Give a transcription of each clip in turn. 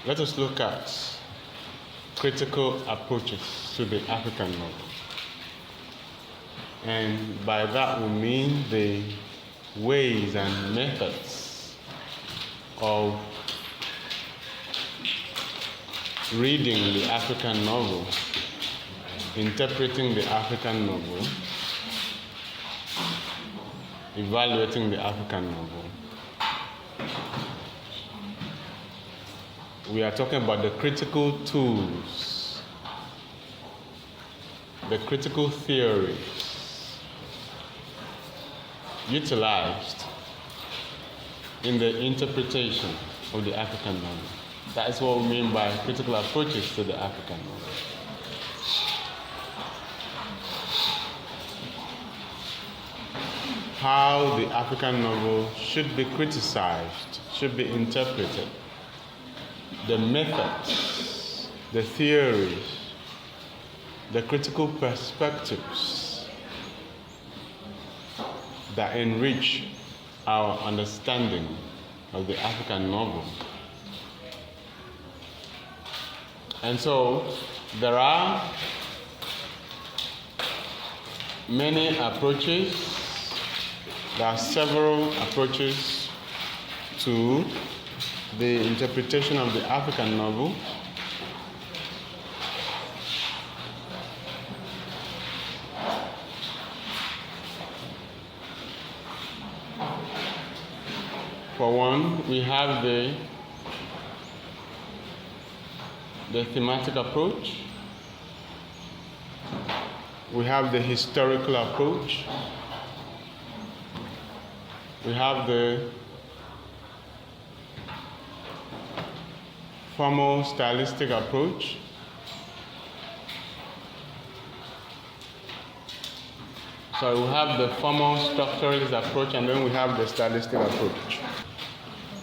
let us look at critical approaches to the African novel. And by that we mean the ways and methods of reading the African novel, interpreting the African novel, evaluating the African novel. We are talking about the critical tools, the critical theories utilized in the interpretation of the African novel. That is what we mean by critical approaches to the African novel. How the African novel should be criticized, should be interpreted, the methods, the theories, the critical perspectives that enrich our understanding of the African novel. And so there are many approaches. There are several approaches to the interpretation of the African novel. For one, we have the thematic approach. We have the historical approach. We have the formal stylistic approach. So we have the formal structuralist approach, and then we have the stylistic approach.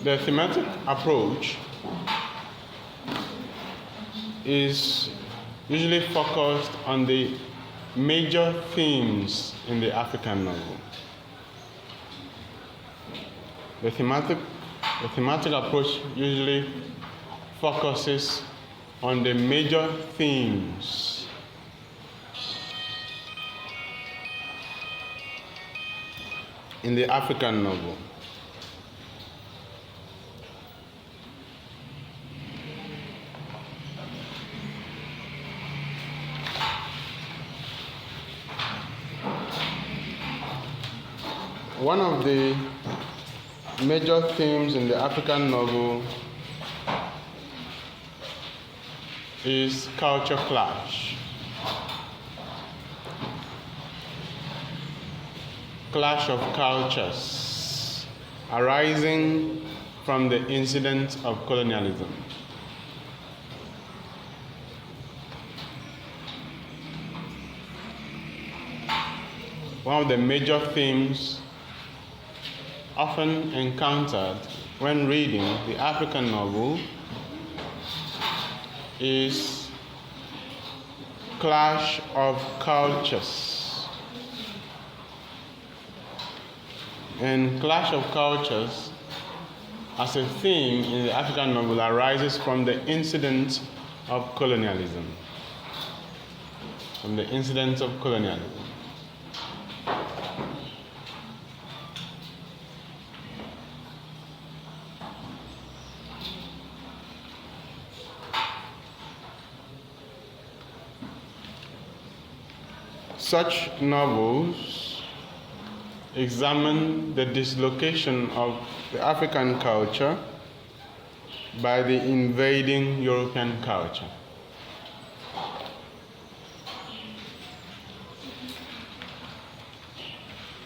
The thematic approach is usually focused on the major themes in the African novel. The thematic approach usually focuses on the major themes in the African novel. One of the major themes in the African novel is culture clash. Clash of cultures arising from the incident of colonialism. One of the major themes often encountered when reading the African novel is clash of cultures. And clash of cultures as a theme in the African novel arises from the incident of colonialism. From the incident of colonialism. Such novels examine the dislocation of the African culture by the invading European culture.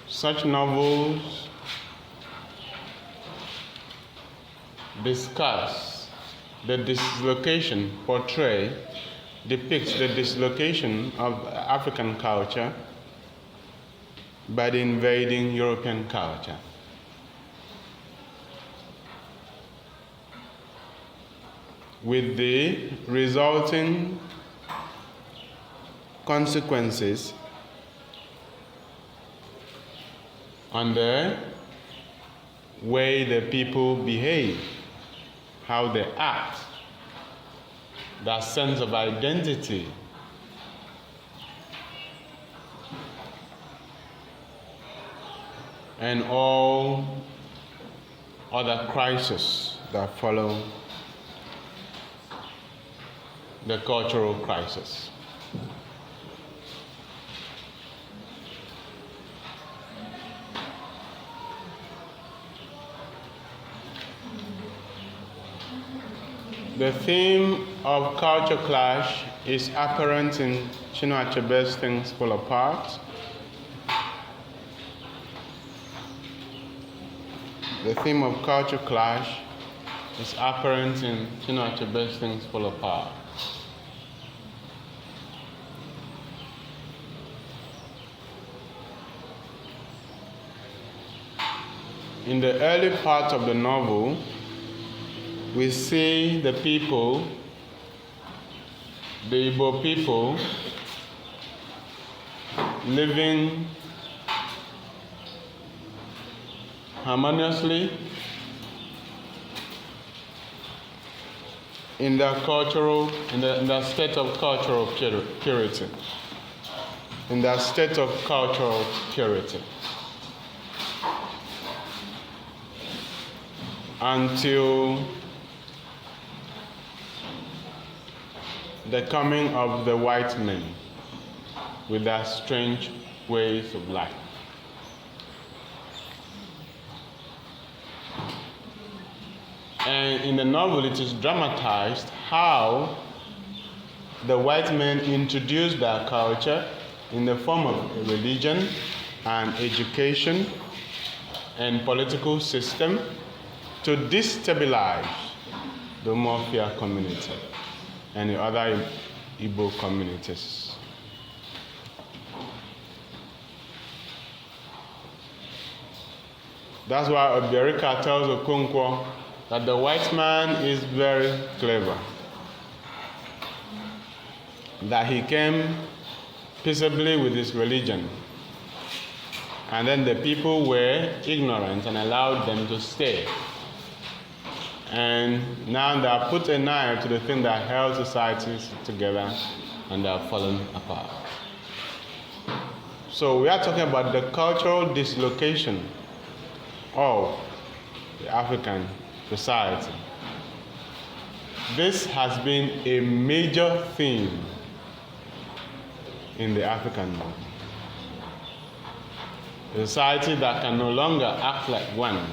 Such novels discuss the dislocation, depicts the dislocation of African culture by the invading European culture. With the resulting consequences on the way the people behave, how they act that sense of identity, and all other crises that follow the cultural crisis. The theme of culture clash is apparent in Chinua Achebe's Things Fall Apart. The theme of culture clash is apparent in Chinua Achebe's Things Fall Apart. In the early part of the novel, we see the people, the Igbo people, living harmoniously in their state of cultural purity. In their state of cultural purity. Until the coming of the white men with their strange ways of life. And in the novel, it is dramatized how the white men introduced their culture in the form of religion and education and political system to destabilize the Mafia community and the other Igbo communities. That's why Obiorika tells Okonkwo that the white man is very clever, that he came peaceably with his religion, and then the people were ignorant and allowed them to stay. And now they have put a knife to the thing that held societies together, and they are fallen apart. So we are talking about the cultural dislocation of the African society. This has been a major theme in the African movement. A society that can no longer act like one.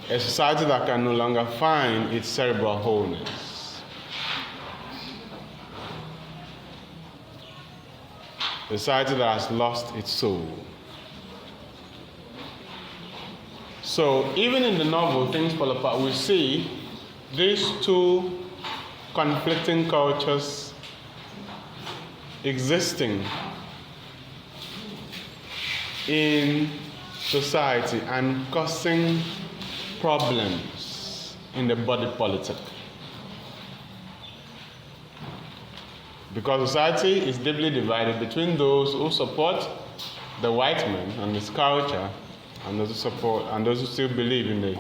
A society that can no longer find its cerebral wholeness. A society that has lost its soul. So even in the novel, Things Fall Apart, we see these two conflicting cultures existing in society and causing problems in the body politic. Because society is deeply divided between those who support the white man and his culture and those who support and those who still believe in the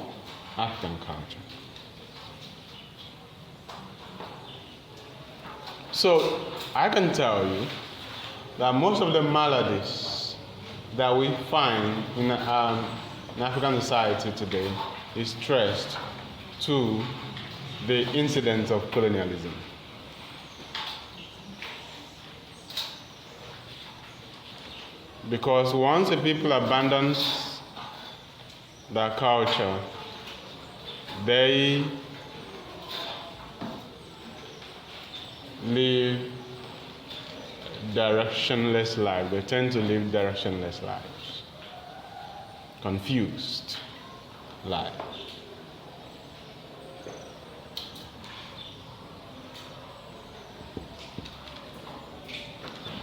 African culture. So I can tell you that most of the maladies that we find in African society today is traced to the incidents of colonialism. Because once a people abandons their culture, they live directionless lives. They tend to live directionless lives, confused lives.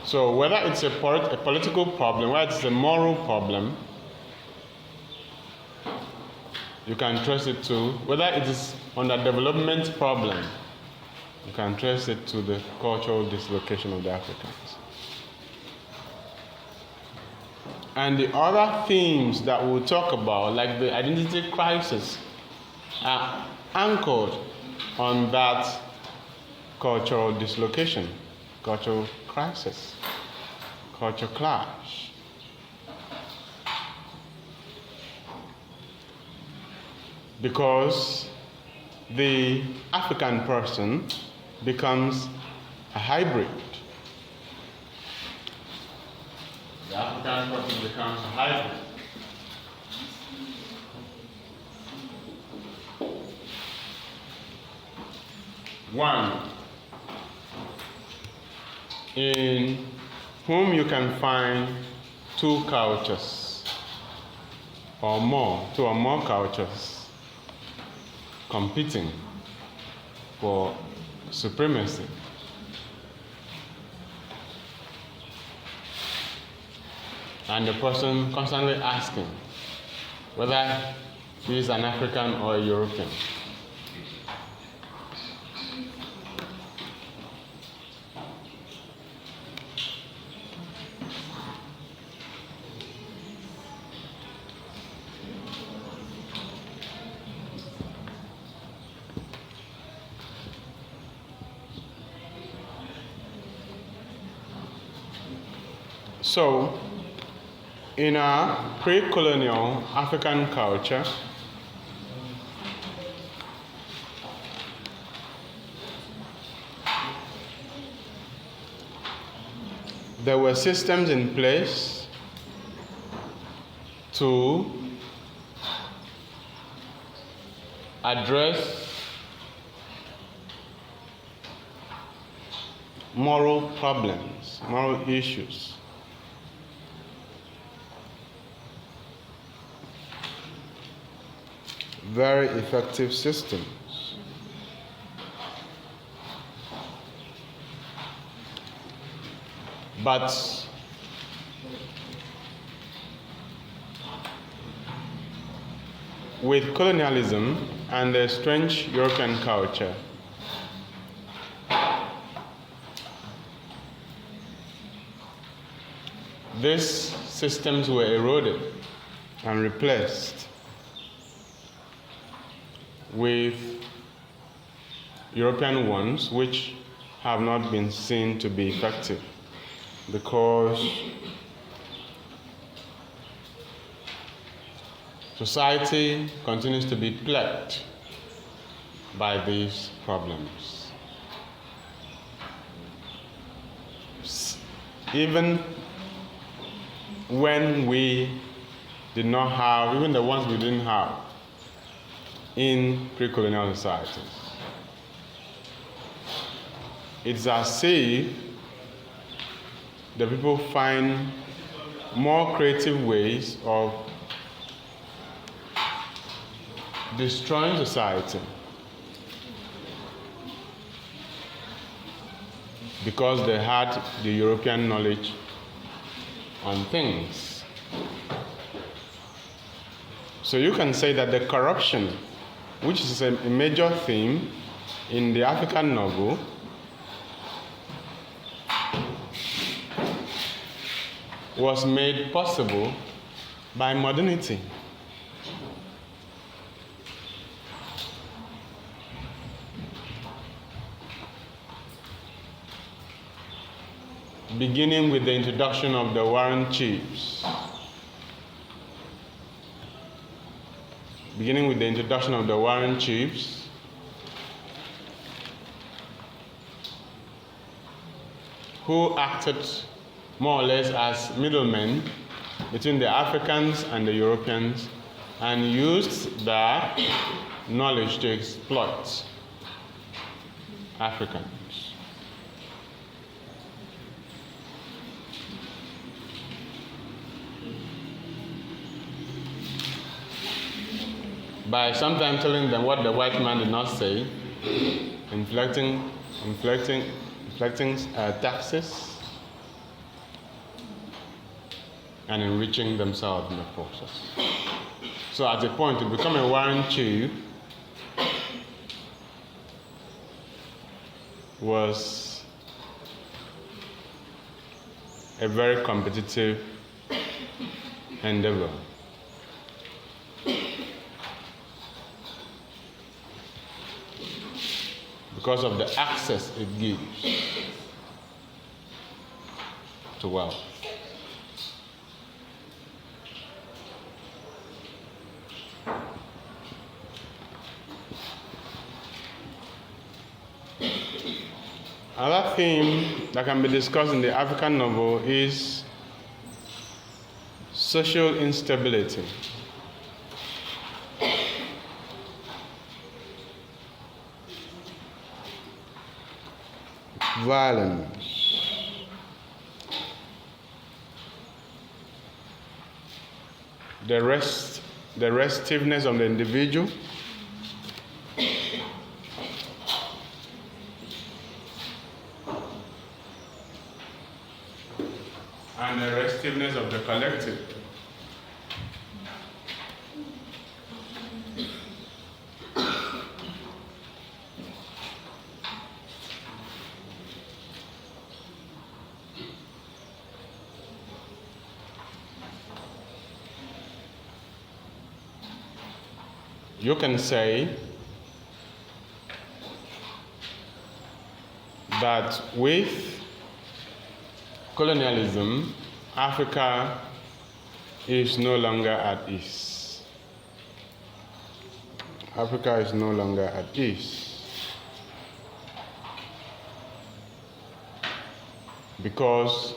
So whether it's a political problem, whether it's a moral problem, you can trace it to, whether it is underdevelopment problem, you can trace it to the cultural dislocation of the Africans. And the other themes that we'll talk about, like the identity crisis are anchored on that cultural dislocation, cultural crisis, cultural clash. Because the African person becomes a hybrid. The African person becomes a hybrid. One in whom you can find two cultures or more, two or more cultures competing for supremacy. And the person constantly asking whether he is an African or a European. So, in our pre-colonial African culture, there were systems in place to address moral problems, moral issues. Very effective systems. But with colonialism and the strange European culture, these systems were eroded and replaced with European ones, which have not been seen to be effective because society continues to be plagued by these problems. Even when we did not have, even the ones we didn't have in pre-colonial societies, it's as if the people find more creative ways of destroying society because they had the European knowledge on things. So you can say that the corruption, which is a major theme in the African novel, was made possible by modernity. Beginning with the introduction of the warrant chiefs. Beginning with the introduction of the warrant chiefs, who acted more or less as middlemen between the Africans and the Europeans and used their knowledge to exploit Africans. By sometimes telling them what the white man did not say, inflicting taxes, and enriching themselves in the process. So at a point, to become a warrant chief was a very competitive endeavor. because of the access it gives to wealth. Another theme that can be discussed in the African novel is social instability. Violence. The restiveness of the individual. And the restiveness of the collective. You can say that with colonialism, Africa is no longer at ease. Africa is no longer at ease. Because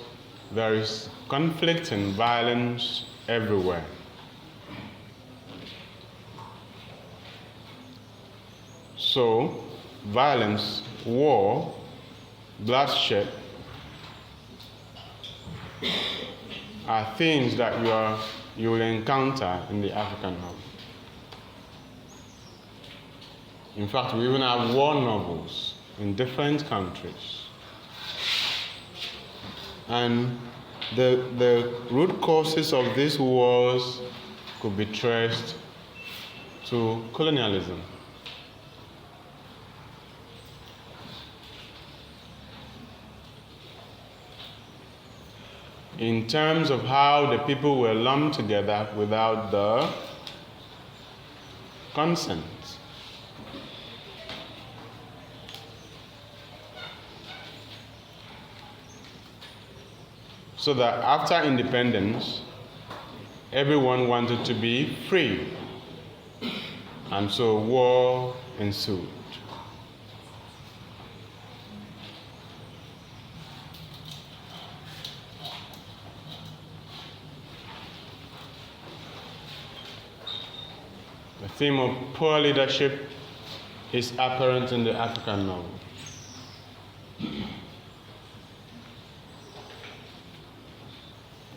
there is conflict and violence everywhere. So, violence, war, bloodshed are things that you will encounter in the African novel. In fact, we even have war novels in different countries. And the root causes of these wars could be traced to colonialism. In terms of how the people were lumped together without the consent. So that after independence, everyone wanted to be free. And so war ensued. The theme of poor leadership is apparent in the African novel.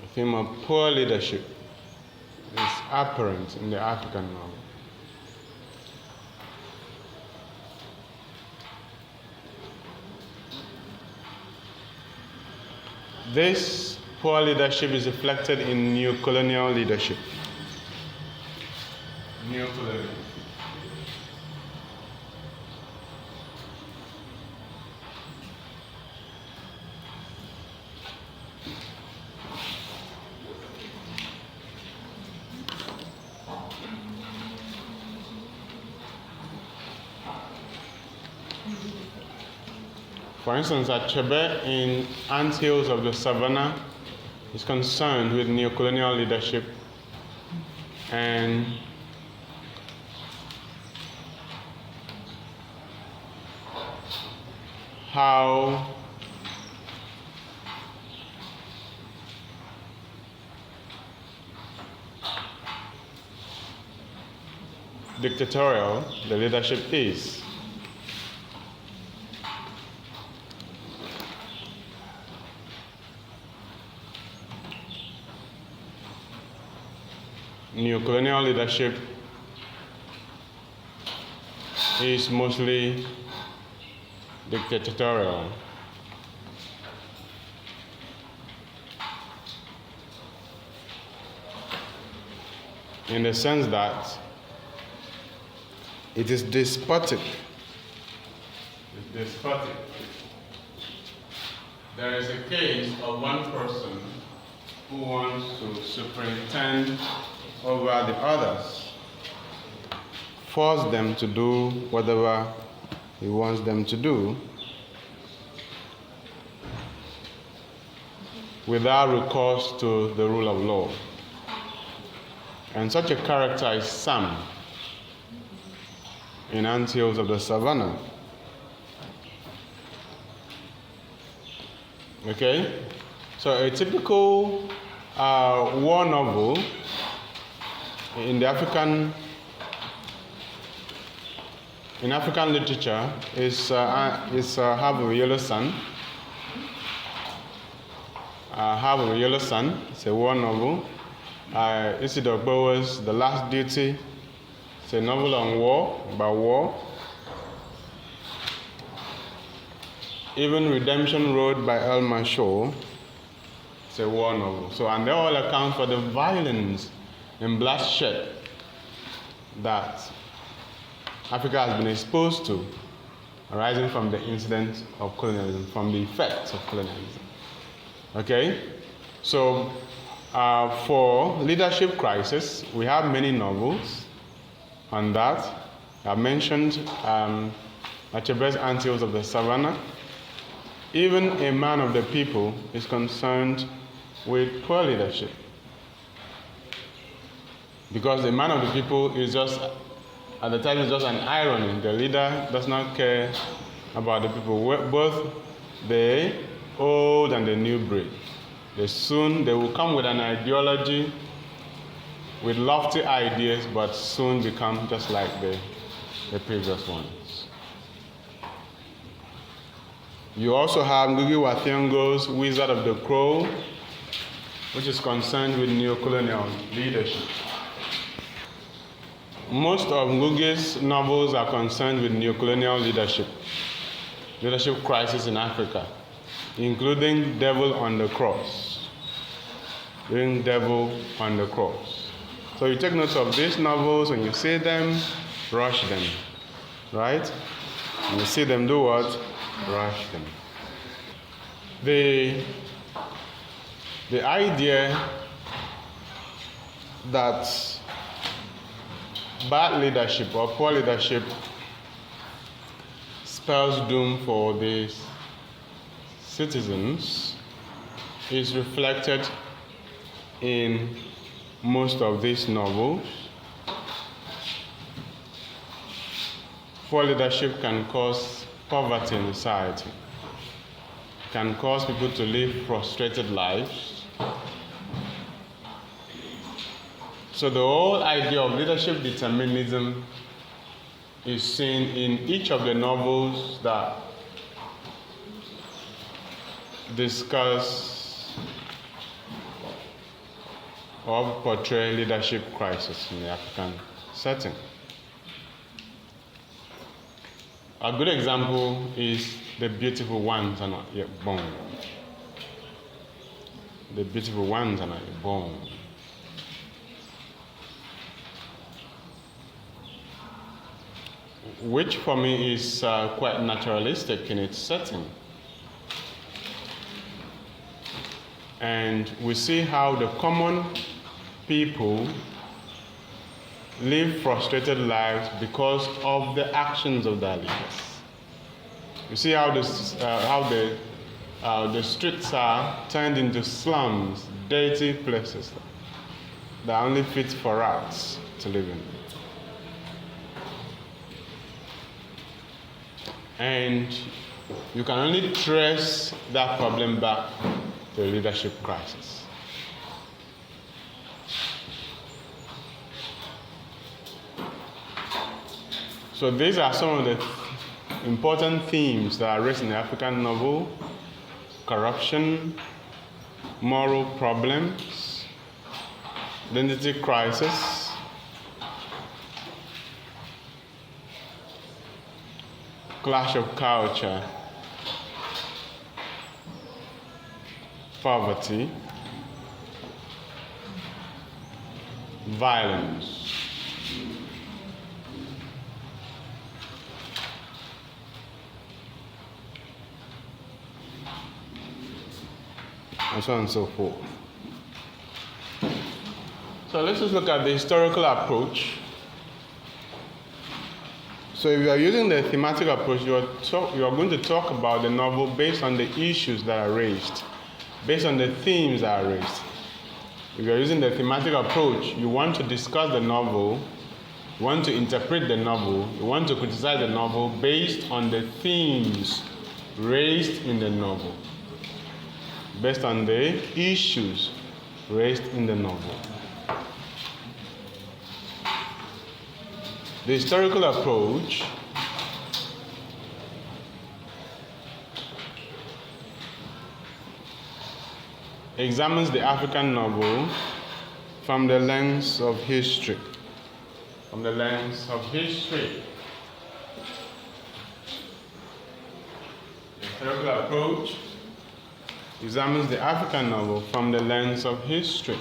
The theme of poor leadership is apparent in the African novel. This poor leadership is reflected in neo-colonial leadership. Neo-colonial. For instance, Achebe in Ant Hills of the Savannah is concerned with neo-colonial leadership and how dictatorial the leadership is. Neo-colonial leadership is mostly dictatorial. In the sense that it is despotic. It's despotic. There is a case of one person who wants to superintend over the others, force them to do whatever he wants them to do without recourse to the rule of law. And such a character is Sam in Ant Hills of the Savannah. Okay? So a typical war novel in African literature is Half of a Yellow Sun. Half of a Yellow Sun. It's a war novel. Isidore Bower's The Last Duty. It's a novel on war, about war. Even Redemption Road by Elmer Shaw. It's a war novel. So, and they all account for the violence and bloodshed that Africa has been exposed to, arising from the incidents of colonialism, from the effects of colonialism. Okay? So, for leadership crisis, we have many novels on that. I mentioned Achebe's Ant Hills of the Savannah. Even A Man of the People is concerned with poor leadership. Because the man of the people is just, at the time, is just an irony. The leader does not care about the people, both the old and the new breed. They will come with an ideology, with lofty ideas, but soon become just like the previous ones. You also have Ngugi wa Thiong'o's Wizard of the Crow, which is concerned with neocolonial leadership. Most of Ngugi's novels are concerned with neocolonial leadership crisis in Africa, including Devil on the Cross. Devil on the Cross. So you take notes of these novels, when you see them, rush them, right? When you see them, do what? Rush them. The idea that bad leadership or poor leadership spells doom for the citizens is reflected in most of these novels. Poor leadership can cause poverty in society, can cause people to live frustrated lives. So the whole idea of leadership determinism is seen in each of the novels that discuss or portray leadership crisis in the African setting. A good example is The Beautiful Ones Are Not Yet Born. The Beautiful Ones Are Not Yet Born. Which for me is quite naturalistic in its setting. And we see how the common people live frustrated lives because of the actions of their leaders. You see how the streets are turned into slums, dirty places that are only fit for rats to live in. And you can only trace that problem back to the leadership crisis. So these are some of the important themes that are raised in the African novel: corruption, moral problems, identity crisis, clash of culture, poverty, violence. And so on and so forth. So let's just look at the historical approach. So if you are using the thematic approach, you are going to talk about the novel based on the issues that are raised, based on the themes that are raised. If you are using the thematic approach, you want to discuss the novel, you want to interpret the novel, you want to criticize the novel based on the themes raised in the novel, based on the issues raised in the novel. The historical approach examines the African novel from the lens of history. From the lens of history. The historical approach examines the African novel from the lens of history.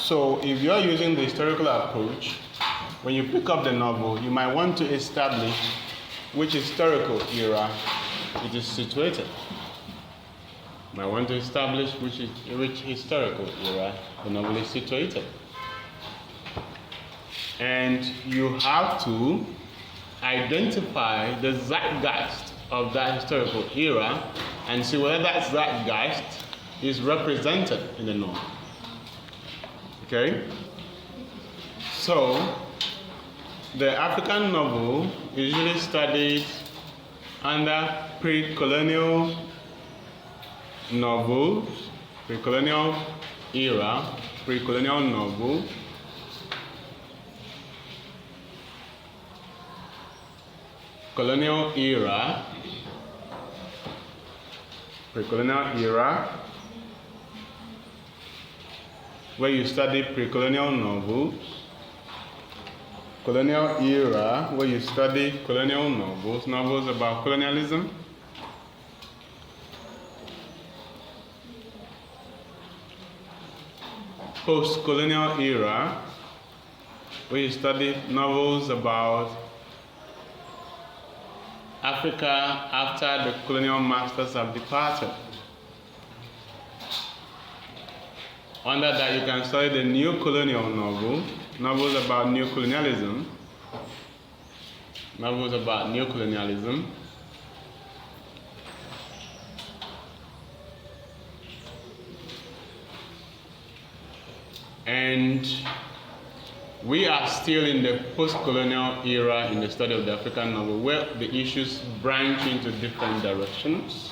So if you're using the historical approach, when you pick up the novel, you might want to establish which historical era it is situated. You might want to establish which historical era the novel is situated. And you have to identify the zeitgeist of that historical era and see whether that zeitgeist is represented in the novel. Okay? So, the African novel is usually studied under pre-colonial novels, pre-colonial era, pre-colonial novel, colonial era, pre-colonial era, where you study pre-colonial novels, colonial era, where you study colonial novels, novels about colonialism, post-colonial era, where you study novels about Africa after the colonial masters have departed. Under that, you can study the new colonial novel, novels about new colonialism, novels about new colonialism, and we are still in the post-colonial era in the study of the African novel, where the issues branch into different directions.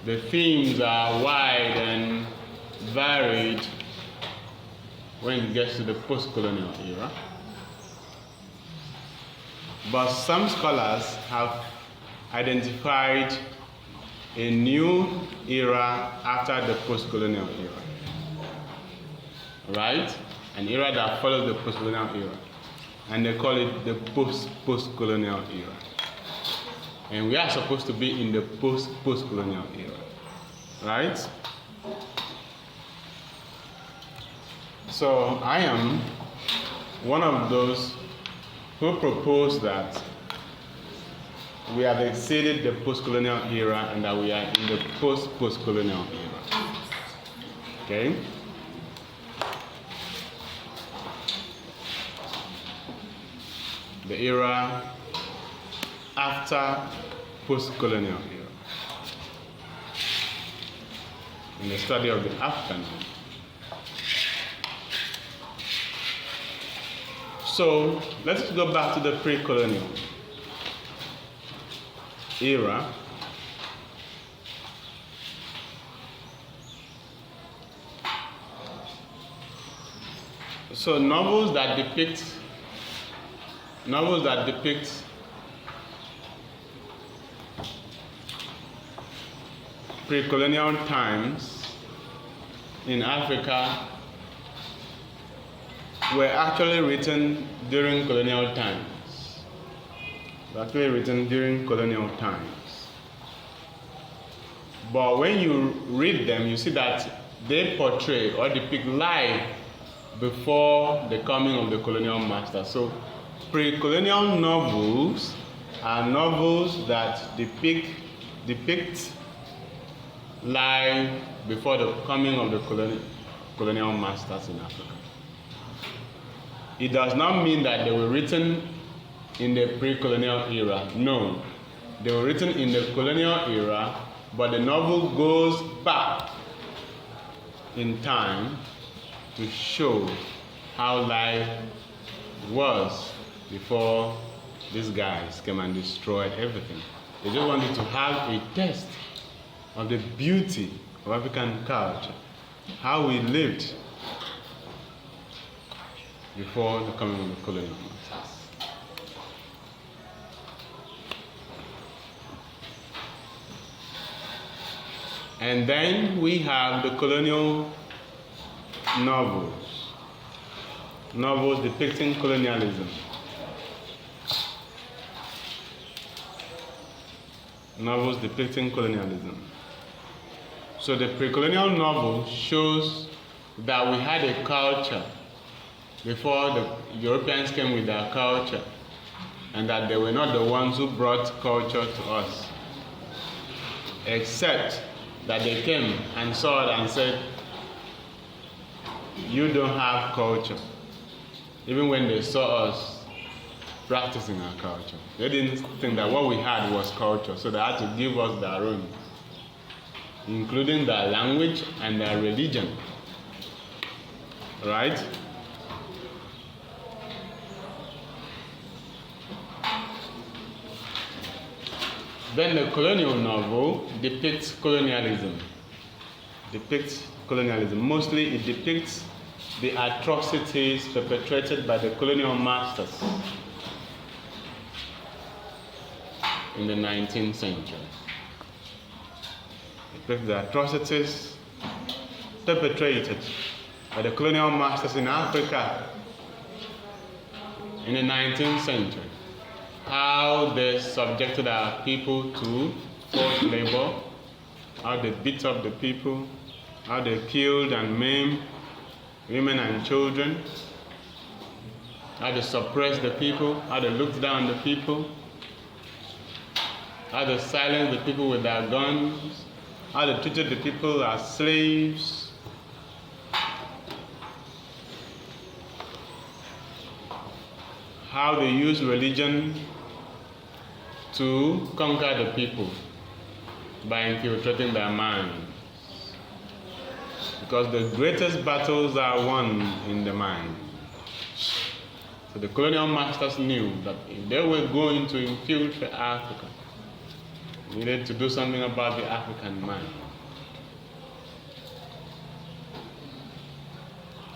The themes are wide and varied when it gets to the post-colonial era. But some scholars have identified a new era after the post-colonial era. Right? An era that follows the post-colonial era. And they call it the post-colonial era. And we are supposed to be in the post-colonial era. Right? So I am one of those who propose that we have exceeded the post-colonial era and that we are in the post-colonial era. Okay? The era after post-colonial era. In the study of the African. So let's go back to the pre-colonial era. So novels that depict pre-colonial times in Africa were actually written during colonial times. But when you read them, you see that they portray or depict life before the coming of the colonial master. So pre-colonial novels are novels that depict life before the coming of the colonial masters in Africa. It does not mean that they were written in the pre-colonial era. No, they were written in the colonial era, but the novel goes back in time to show how life was before these guys came and destroyed everything. They just wanted to have a taste of the beauty of African culture, how we lived before the coming of the colonial masters. And then we have the colonial novels depicting colonialism. Novels depicting colonialism. So the pre-colonial novel shows that we had a culture before the Europeans came with their culture, and that they were not the ones who brought culture to us, except that they came and saw it and said, you don't have culture. Even when they saw us practicing our culture, they didn't think that what we had was culture, so they had to give us their own, including their language and their religion. Right? Then the colonial novel depicts colonialism. Mostly it depicts the atrocities perpetrated by the colonial masters in the 19th century. It depicts the atrocities perpetrated by the colonial masters in Africa in the 19th century. How they subjected our people to forced labor, how they beat up the people, how they killed and maimed women and children, how they suppressed the people, how they looked down on the people, how they silenced the people with their guns, how they treated the people as slaves. How they used religion to conquer the people by infiltrating their minds. Because the greatest battles are won in the mind. So the colonial masters knew that if they were going to infiltrate Africa, they needed to do something about the African mind.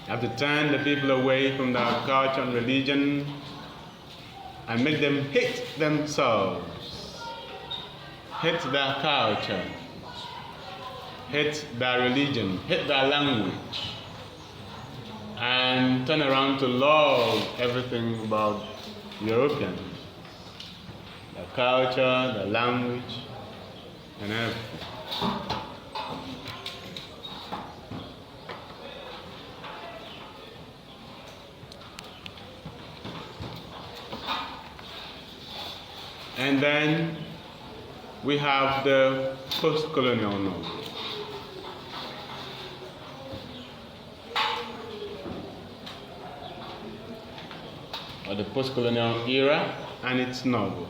You have to turn the people away from their culture and religion and make them hate themselves, hate their culture, hate their religion, hate their language, and turn around to love everything about Europeans, their culture, their language, and everything. And then we have the post-colonial novel. Or the post-colonial era and its novel.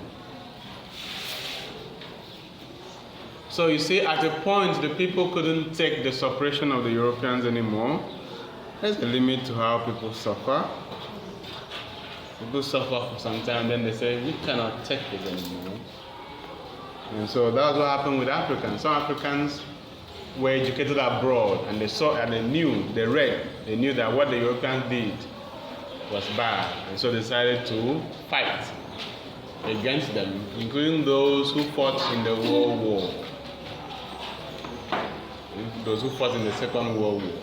So you see, at a point, the people couldn't take the suppression of the Europeans anymore. There's a limit to how people suffer. People suffer for some time, then they say, we cannot take this anymore. And so that's what happened with Africans. Some Africans were educated abroad, and they saw and they knew that what the Europeans did was bad. And so they decided to fight against them, including those who fought in the World War, those who fought in the Second World War.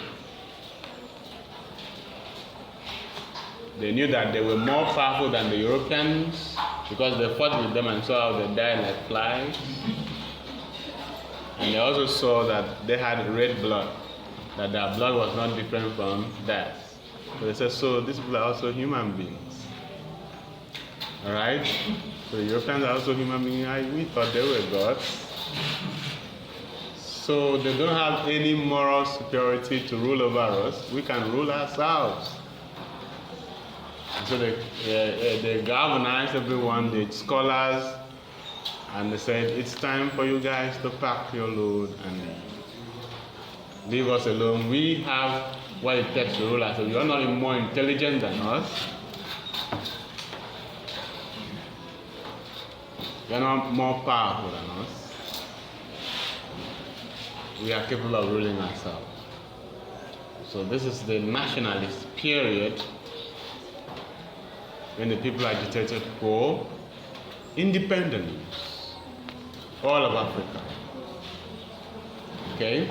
They knew that they were more powerful than the Europeans because they fought with them and saw how they died like flies. And they also saw that they had red blood, that their blood was not different from theirs. So they said, so these people are also human beings. Alright? So the Europeans are also human beings. We thought they were gods. So they don't have any moral superiority to rule over us. We can rule ourselves. And so they galvanized everyone, the scholars, and they said, it's time for you guys to pack your load and leave us alone. We have what it takes to rule us. So you are not more intelligent than us. You are not more powerful than us. We are capable of ruling ourselves. So this is the nationalist period when the people agitated for independence, all of Africa. Okay?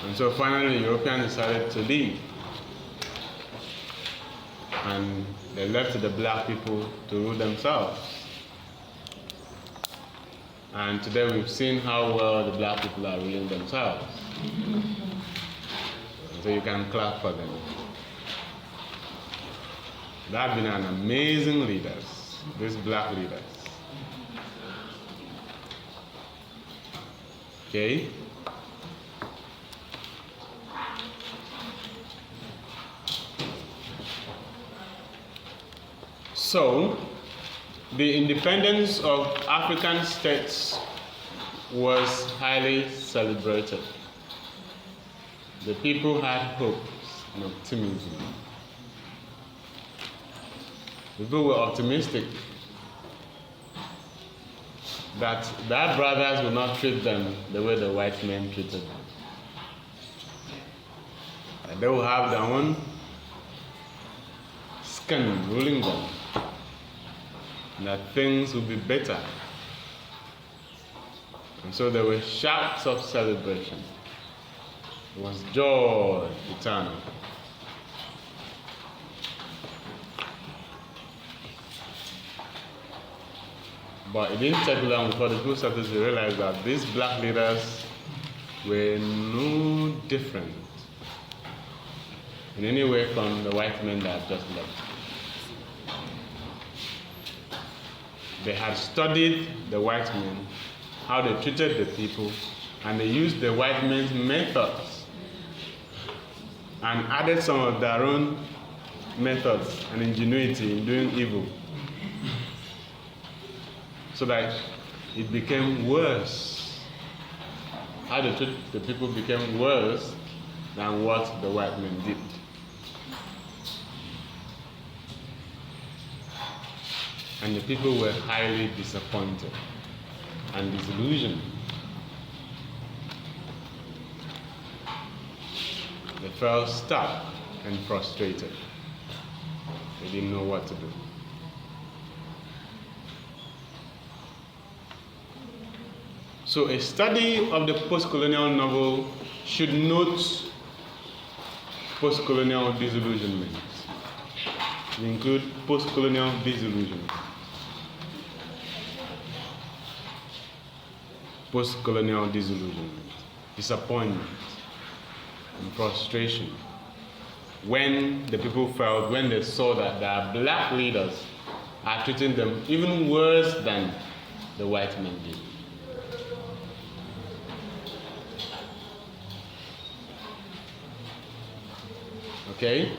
And so finally the Europeans decided to leave. And they left the black people to rule themselves. And today we've seen how well the black people are ruling themselves. So you can clap for them. They have been an amazing leaders, these black leaders. Okay? So, the independence of African states was highly celebrated. The people had hopes and optimism. People were optimistic that their brothers would not treat them the way the white men treated them. That they will have their own skin ruling them. And that things will be better. And so there were shouts of celebration. It was joy eternal. But it didn't take long before the people started to realize that these black leaders were no different in any way from the white men that had just left. They had studied the white men, how they treated the people, and they used the white men's methods and added some of their own methods and ingenuity in doing evil, so that it became worse. How they treat the people became worse than what the white men did. And the people were highly disappointed and disillusioned. They felt stuck and frustrated. They didn't know what to do. So a study of the post-colonial novel should note post-colonial disillusionment. It includes post-colonial disillusionment. Post-colonial disillusionment, disappointment, and frustration. When the people felt, when they saw that their black leaders are treating them even worse than the white men did. Okay?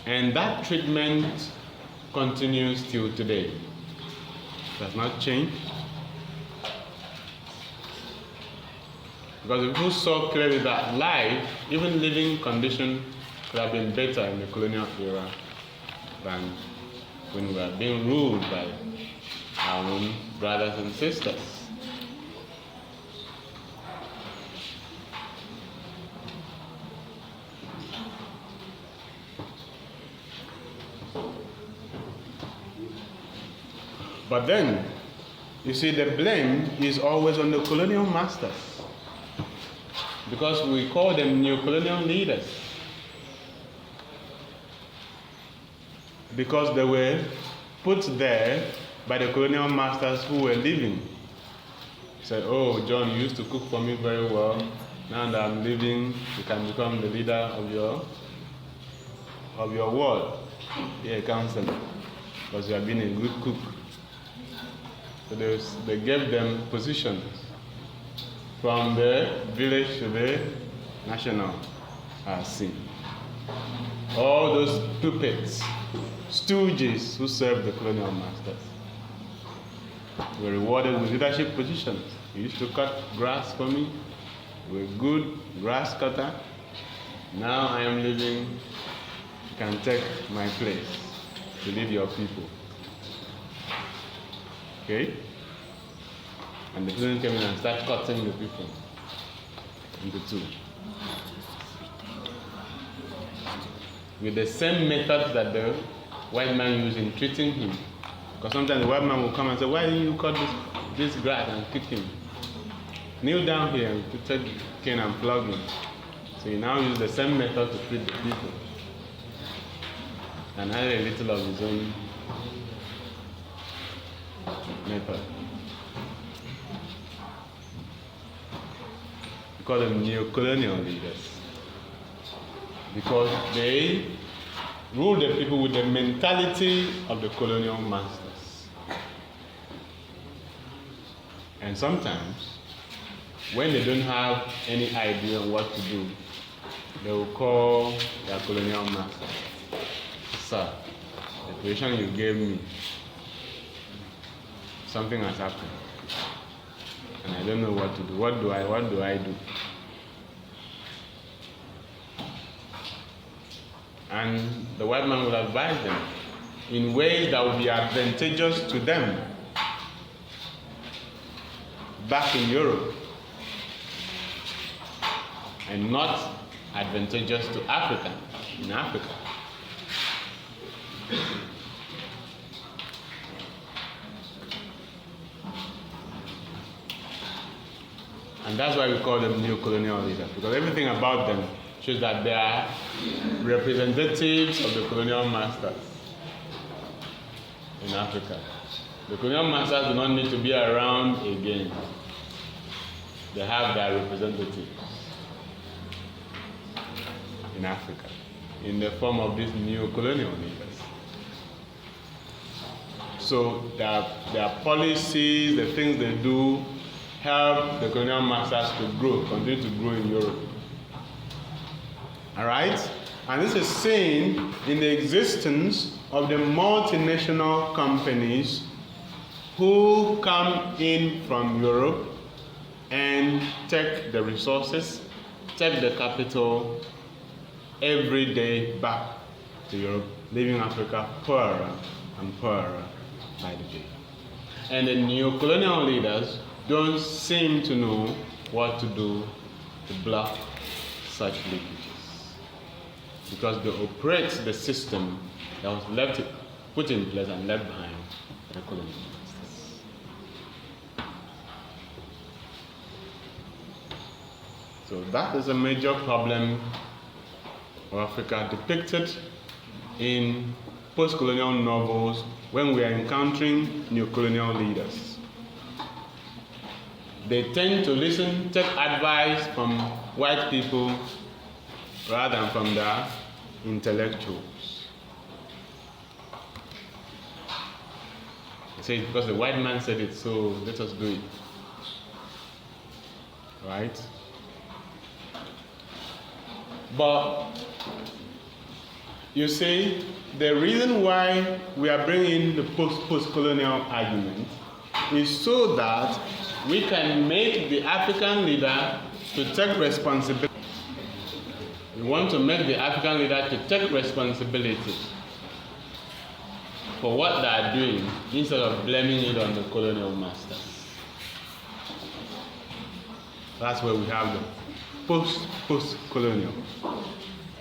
And that treatment continues till today. It has not changed. Because people saw clearly that life, even living condition, could have been better in the colonial era than when we were being ruled by our own brothers and sisters. But then, you see, the blame is always on the colonial masters, because we call them neo-colonial leaders, because they were put there by the colonial masters who were leaving. Said, oh, John, you used to cook for me very well. Now that I'm leaving, you can become the leader of your world. Be a counselor. because you have been a good cook. So they gave them positions from the village to the national scene. All those puppets, stooges who served the colonial masters were rewarded with leadership positions. You used to cut grass for me. You were a good grass cutter. Now I am leaving. You can take my place to lead your people. Okay? And the president came in and started cutting the people into two. With the same method that the white man used in treating him. Because sometimes the white man will come and say, why didn't you cut this grass, and kick him? Kneel down here and take the cane and plug him. So he now uses the same method to treat the people. And add a little of his own method. We call them neo-colonial leaders. Because they rule the people with the mentality of the colonial masters. And sometimes, when they don't have any idea on what to do, they will call their colonial master. Sir, the position you gave me, something has happened. And I don't know what to do. What do I do? And the white man will advise them in ways that will be advantageous to them back in Europe and not advantageous to Africa in Africa. And that's why we call them neo-colonial leaders, because everything about them shows that they are representatives of the colonial masters in Africa. The colonial masters do not need to be around again. They have their representatives in Africa in the form of these neo-colonial leaders. So their policies, the things they do, help the colonial masters to grow, continue to grow in Europe. All right? And this is seen in the existence of the multinational companies who come in from Europe and take the resources, take the capital every day back to Europe, leaving Africa poorer and poorer by the day. And the neo-colonial leaders don't seem to know what to do to block such leakages, because they operate the system that was put in place and left behind by the colonial masters. So that is a major problem of Africa depicted in post-colonial novels when we are encountering neo-colonial leaders. They tend to take advice from white people rather than from their intellectuals. They say because the white man said it, so let us do it. Right? But you see, the reason why we are bringing the post-colonial argument is so that we can make the African leader to take responsibility. We want to make the African leader to take responsibility for what they are doing instead of blaming it on the colonial masters. That's where we have the post-colonial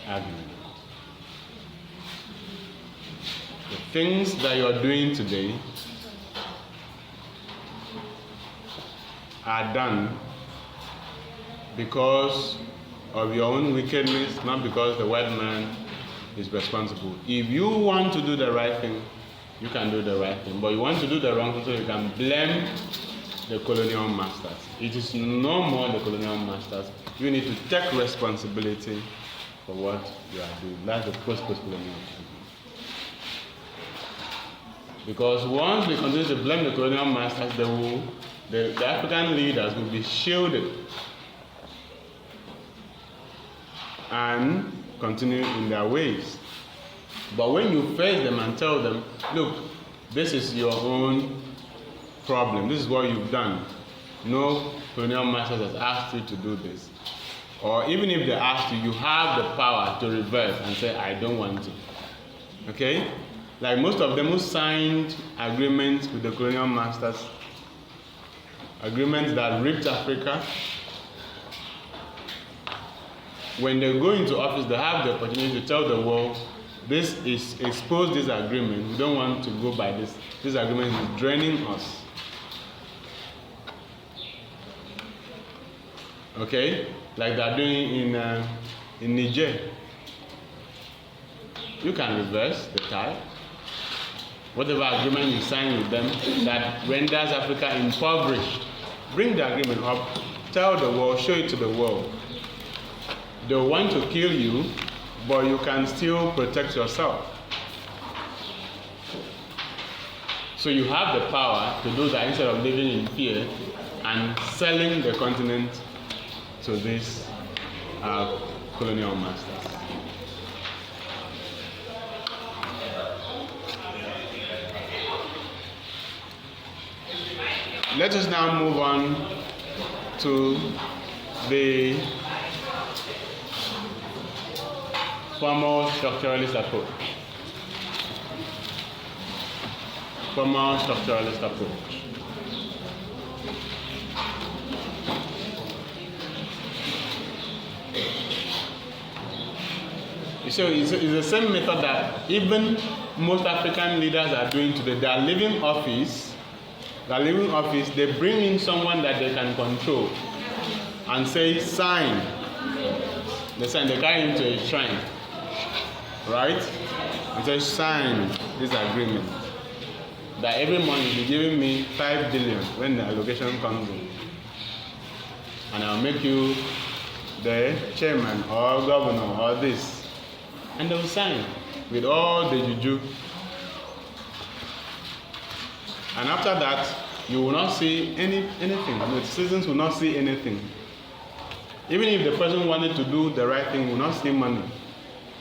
argument. The things that you are doing today are done because of your own wickedness, not because the white man is responsible. If you want to do the right thing, you can do the right thing. But you want to do the wrong thing, so you can blame the colonial masters. It is no more the colonial masters. You need to take responsibility for what you are doing. That's the post-colonial. Because once we continue to blame the colonial masters, the African leaders will be shielded and continue in their ways. But when you face them and tell them, look, this is your own problem, this is what you've done. No colonial masters has asked you to do this. Or even if they ask you, you have the power to reverse and say, I don't want to. Okay? Like most of them who signed agreements with the colonial masters, agreements that ripped Africa, when they go into office, they have the opportunity to tell the world, this is expose this agreement. We don't want to go by this. This agreement is draining us. Okay, like they're doing in Niger. You can reverse the tide. Whatever agreement you sign with them that renders Africa impoverished, bring the agreement up, tell the world, show it to the world. They want to kill you, but you can still protect yourself. So you have the power to do that instead of living in fear and selling the continent to these colonial masters. Let us now move on to the formal structuralist approach. Formal structuralist approach. So it's the same method that even most African leaders are doing today. They are leaving office, they bring in someone that they can control and say, sign. They sign, they carry him to a shrine, right? And say, sign this agreement that every month you'll be giving me 5 billion when the allocation comes in. And I'll make you the chairman or governor or this. And they will sign with all the juju. And after that, you will not see anything. The citizens will not see anything. Even if the person wanted to do the right thing, will not see money.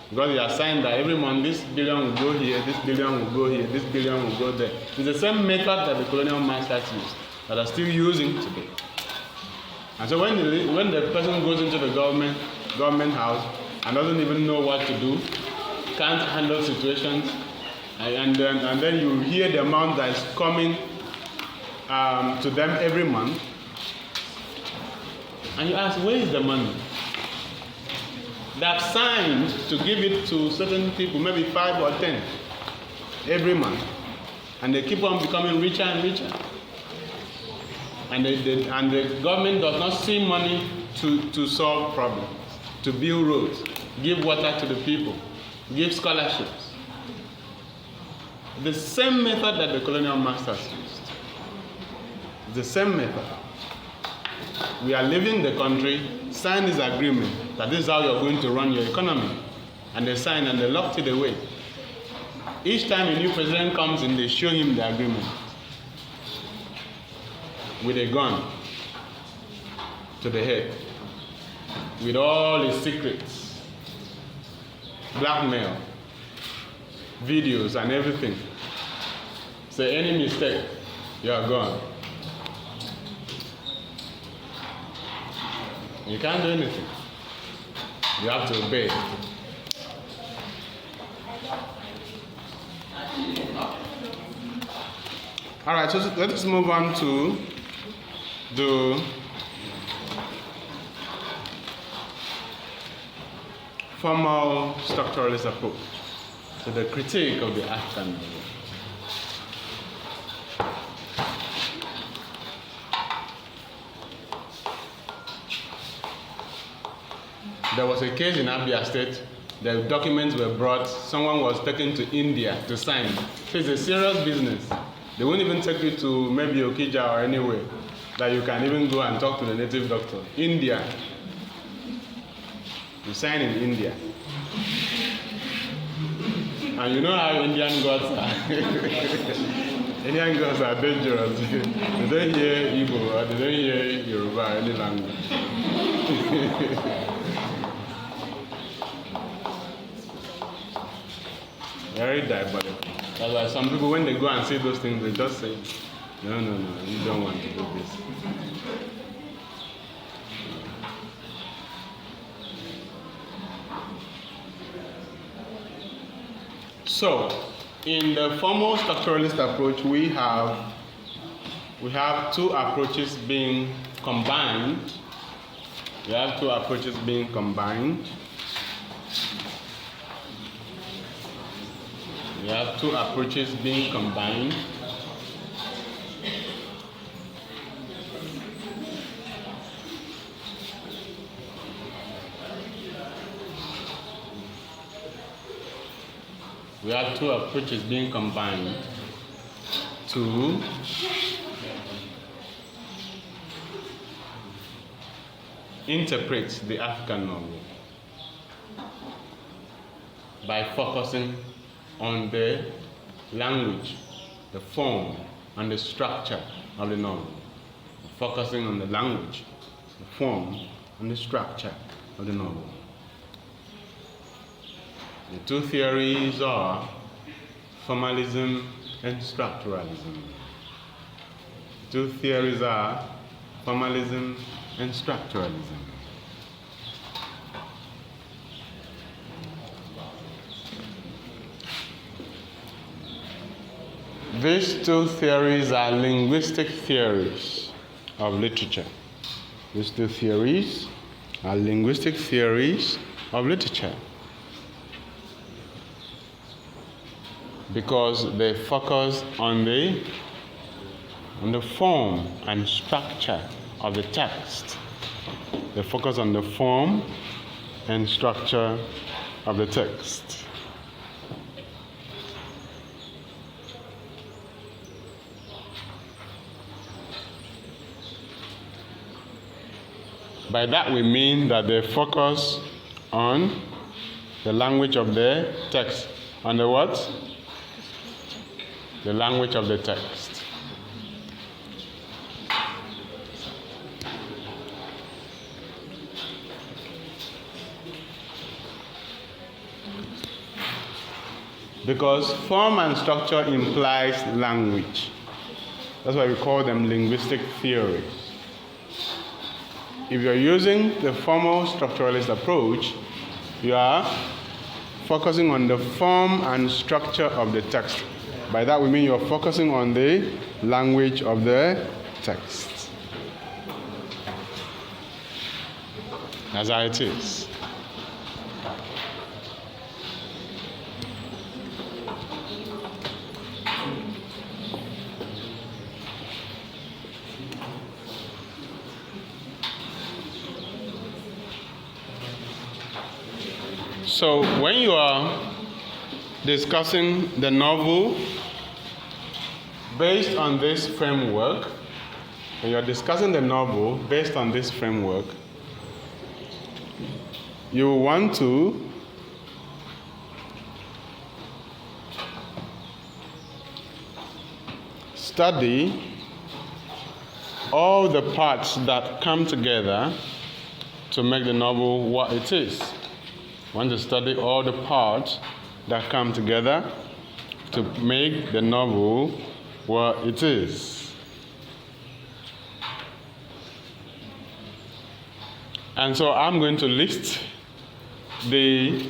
Because they are signed that every month this billion will go here, this billion will go here, this billion will go there. It's the same method that the colonial masters used, that are still using today. And so when the person goes into the government house and doesn't even know what to do, can't handle situations, and then you hear the amount that is coming to them every month, and you ask, where is the money? They have signed to give it to certain people, maybe 5 or 10 every month, and they keep on becoming richer and richer. And the government does not see money to solve problems, to build roads, give water to the people, give scholarships. The same method that the colonial masters used. The same method. We are leaving the country, sign this agreement that this is how you're going to run your economy. And they sign and they locked it away. Each time a new president comes in, they show him the agreement with a gun to the head, with all his secrets, blackmail, videos and everything. Say any mistake, you are gone. You can't do anything. You have to obey. All right, so let's move on to the formal structuralist approach to the critique of the African model. There was a case in Abia State. The documents were brought. Someone was taken to India to sign. So it's a serious business. They won't even take you to maybe Okija or anywhere that you can even go and talk to the native doctor. India. You sign in India. And you know how Indian gods are. Indian gods are dangerous. They don't hear Igbo or they don't hear Yoruba or any language. Very diabolical. That's why some people, when they go and say those things, they just say, no, you don't want to do this. So, in the formal structuralist approach, we have two approaches being combined. We have two approaches being combined. We have two approaches being combined. We have two approaches being combined to interpret the African novel by focusing on the language, the form, and the structure of the novel. Focusing on the language, the form, and the structure of the novel. The two theories are formalism and structuralism. The two theories are formalism and structuralism. These two theories are linguistic theories of literature. These two theories are linguistic theories of literature because they focus on the form and structure of the text. They focus on the form and structure of the text. By that we mean that they focus on the language of the text. On the what? The language of the text. Because form and structure implies language. That's why we call them linguistic theories. If you're using the formal structuralist approach, you are focusing on the form and structure of the text. By that we mean you're focusing on the language of the text. That's how it is. So when you are discussing the novel based on this framework, when you are discussing the novel based on this framework, you want to study all the parts that come together to make the novel what it is. You want to study all the parts that come together to make the novel what it is. And so I'm going to list the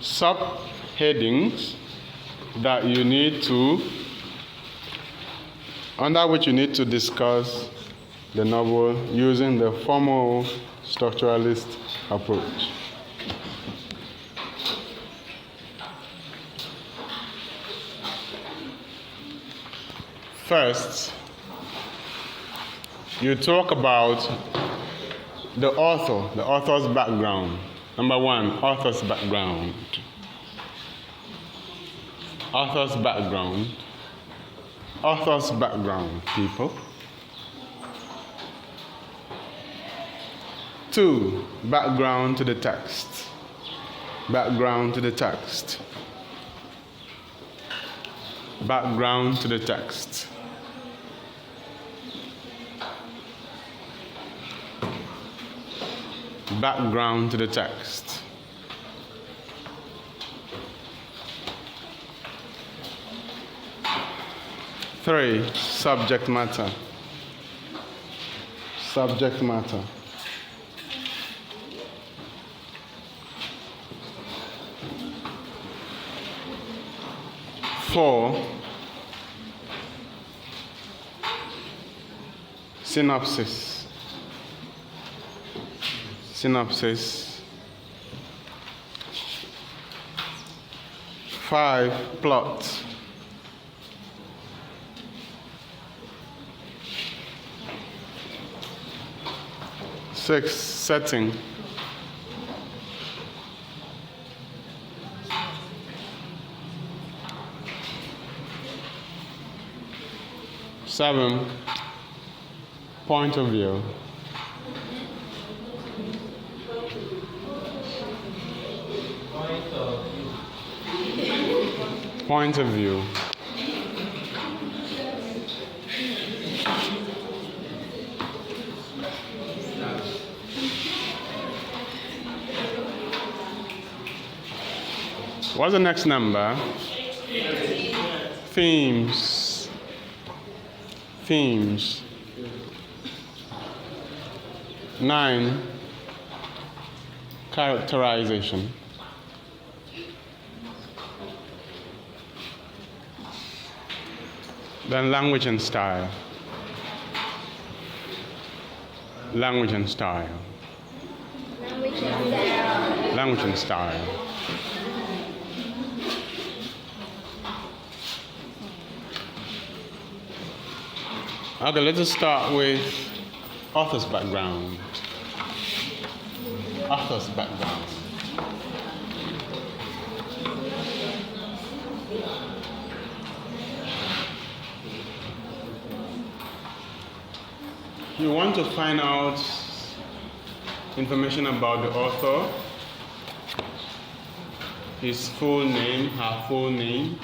subheadings that you need to, under which you need to discuss the novel using the formal structuralist approach. First, you talk about the author's background. Number one, author's background. Author's background. Author's background, people. 2, background to the text. Background to the text. Background to the text. Background to the text. Three, subject matter. Subject matter. Four, synopsis. Synopsis. Five, plot. Six, setting. Seven, point of view. Point of view. What's the next number? Themes. Themes. 9, characterization. Then language and style. Language and style. Language and style. Language and style. Okay, let us start with author's background. Author's background. You want to find out information about the author, his full name, her full name,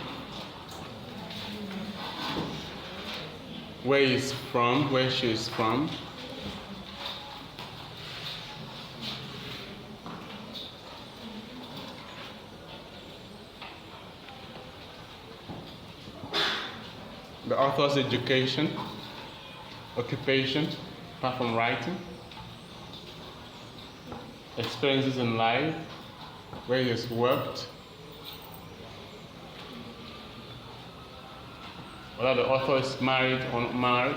where he's from, where she is from, the author's education, occupation, apart from writing, experiences in life, where he has worked, whether the author is married or not married,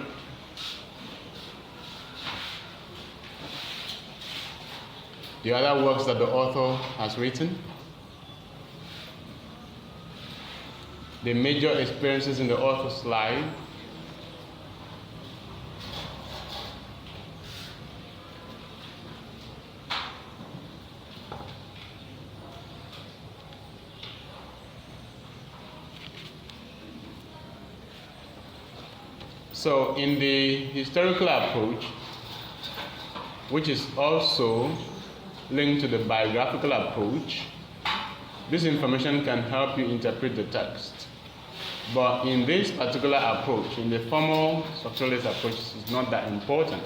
the other works that the author has written, the major experiences in the author's life, so in the historical approach, which is also linked to the biographical approach, this information can help you interpret the text. But in this particular approach, in the formal structuralist approach, it's not that important,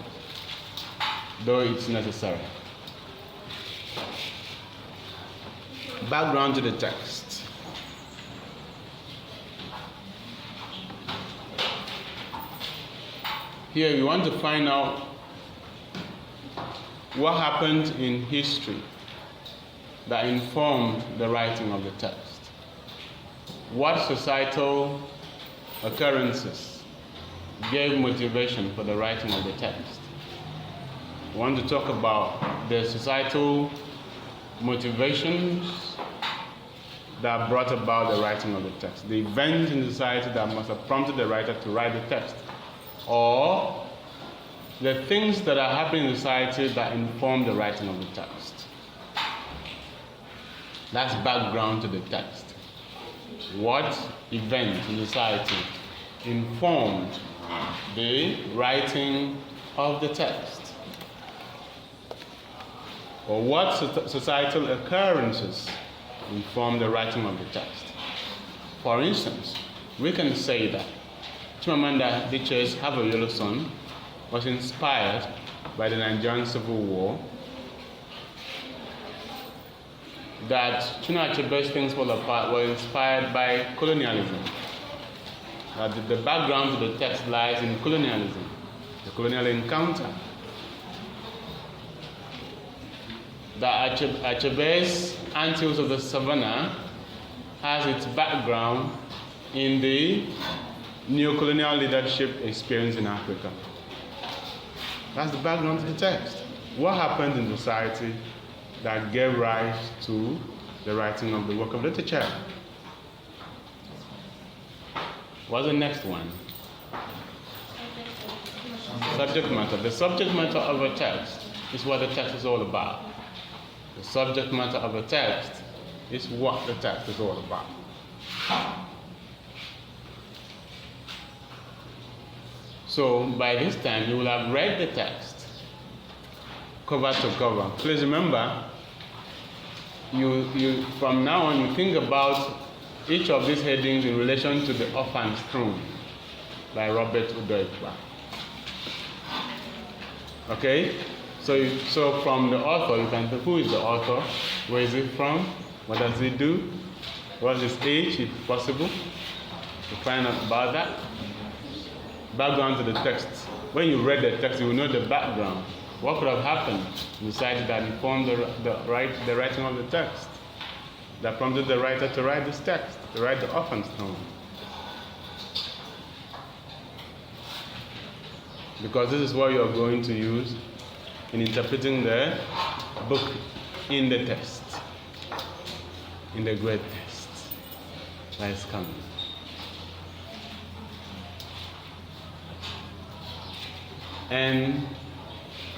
though it's necessary. Background to the text. Here we want to find out what happened in history that informed the writing of the text. What societal occurrences gave motivation for the writing of the text? We want to talk about the societal motivations that brought about the writing of the text, the events in society that must have prompted the writer to write the text, or the things that are happening in society that inform the writing of the text. That's background to the text. What event in society informed the writing of the text? Or what societal occurrences inform the writing of the text? For instance, we can say that Chimamanda Adichie's Have a Yellow Sun was inspired by the Nigerian Civil War, that Chinua Achebe's Things Fall Apart were inspired by colonialism, that the background to the text lies in colonialism, the colonial encounter, that Achebe's Antilles of the Savannah has its background in the neo-colonial leadership experience in Africa. That's the background to the text. What happened in society that gave rise to the writing of the work of literature? What's the next one? Subject matter. The subject matter of a text is what the text is all about. The subject matter of a text is what the text is all about. So by this time, you will have read the text cover to cover. Please remember, you from now on, you think about each of these headings in relation to The Orphan's Throne by Robert Udoikwa. Okay? So from the author, you can say, who is the author? Where is it from? What does he do? What's his age, if possible? To find out about that. Background to the text. When you read the text, you will know the background. What could have happened inside that informed the writing of the text, that prompted the writer to write this text, to write The Orphan's Throne. Because this is what you are going to use in interpreting the book in the text, in the great text that is coming. And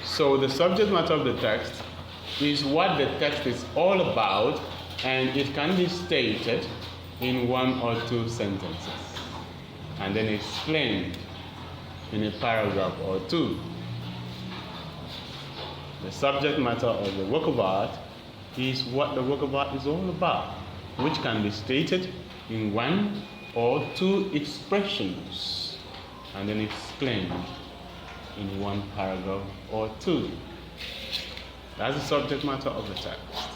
so the subject matter of the text is what the text is all about, and it can be stated in one or two sentences and then explained in a paragraph or two. The subject matter of the work of art is what the work of art is all about, which can be stated in one or two expressions and then explained in one paragraph or two. That's the subject matter of the text.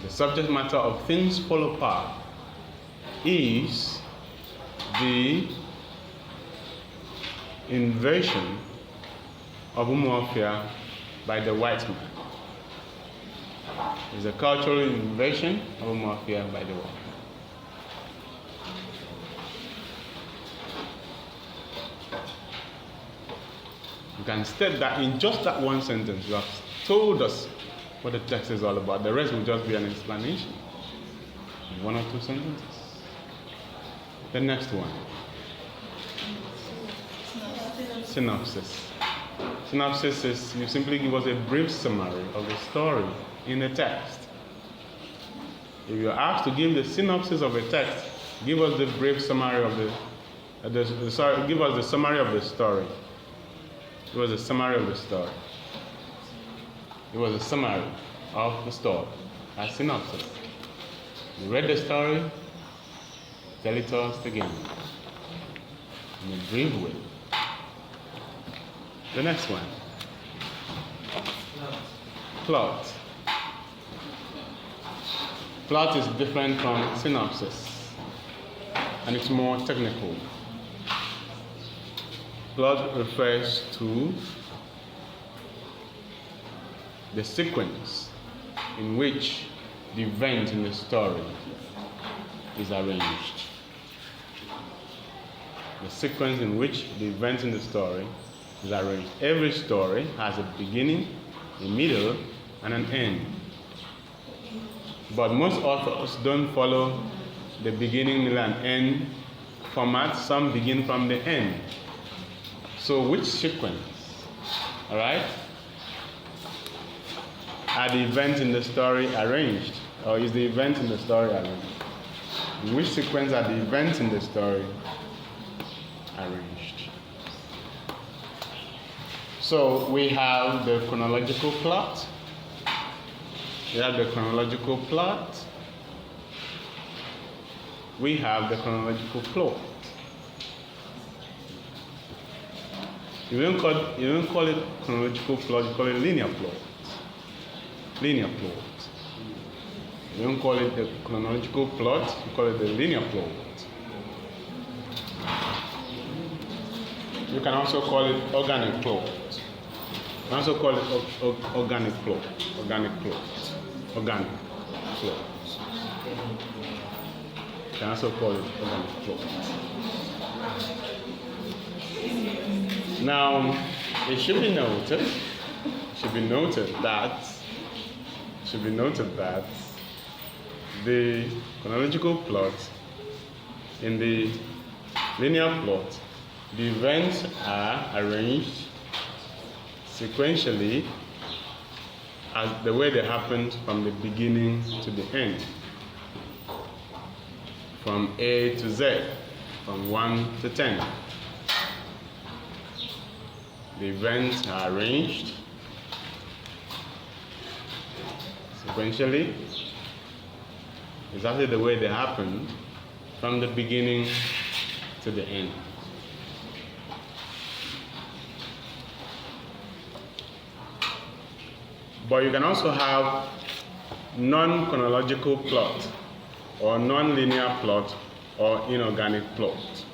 The subject matter of Things Fall Apart is the invasion of Umuofia by the white man. It's a cultural invasion of Umuofia by the white man. You can state that in just that one sentence. You have told us what the text is all about. The rest will just be an explanation in one or two sentences. The next one. Synopsis. Synopsis is you simply give us a brief summary of the story in the text. If you're asked to give the synopsis of a text, give us the brief summary of give us the summary of the story. It was a summary of the story. It was a summary of the story. A synopsis. You read the story, tell it to us again in a brief way. The next one. Plot. Plot is different from synopsis, and it's more technical. Plot refers to the sequence in which the event in the story is arranged. The sequence in which the event in the story is arranged. Every story has a beginning, a middle, and an end. But most authors don't follow the beginning, middle, and end format. Some begin from the end. So which sequence, all right, are the events in the story arranged? Or is the event in the story arranged? In which sequence are the events in the story arranged? So we have the chronological plot. We have the chronological plot. we have the chronological plot. You don't call it chronological plot, you call it linear plot. Linear plot. You don't call it the chronological plot, you call it the linear plot. You can also call it organic plot. You can also call it organic plot. Organic plot. Organic plot. You can also call it organic plot. Now, it should be noted that the chronological plot in the linear plot, the events are arranged sequentially as the way they happened from the beginning to the end, from A to Z, from 1 to 10. The events are arranged sequentially, exactly the way they happened from the beginning to the end. But you can also have non-chronological plot, or non-linear plot, or inorganic plot.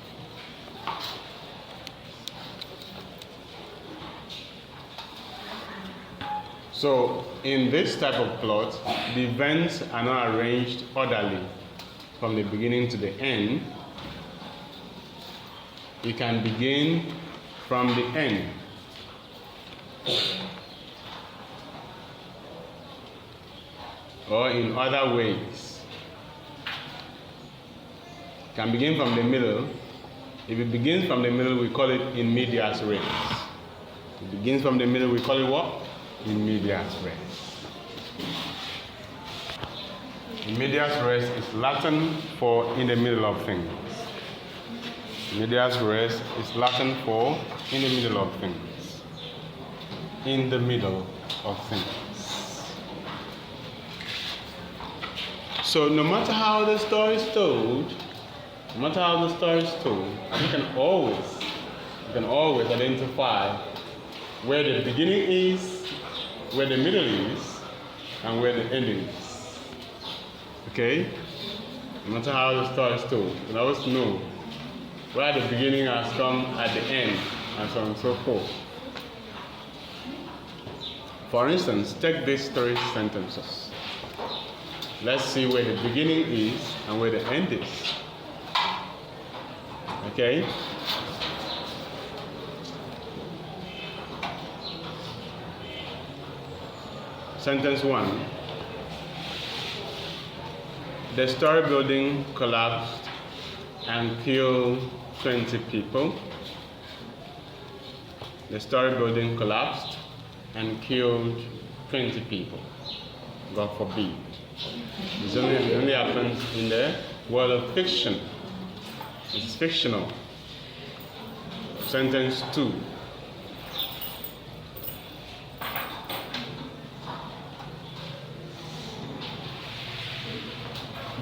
So in this type of plot, the events are not arranged orderly from the beginning to the end. You can begin from the end. Or in other ways. You can begin from the middle. If it begins from the middle, we call it in medias res. If it begins from the middle, we call it what? In medias res. In medias res is Latin for in the middle of things. Medias res is Latin for in the middle of things. In the middle of things. So no matter how the story is told, you can always identify where the beginning is, where the middle is, and where the ending is. Okay? No matter how the story is told, you can always know where the beginning has come at the end, and so on and so forth. For instance, take these 3 sentences. Let's see where the beginning is and where the end is. Okay? Sentence 1. The story building collapsed and killed 20 people. The story building collapsed and killed 20 people. God forbid. It only happens in the world of fiction. It's fictional. Sentence 2.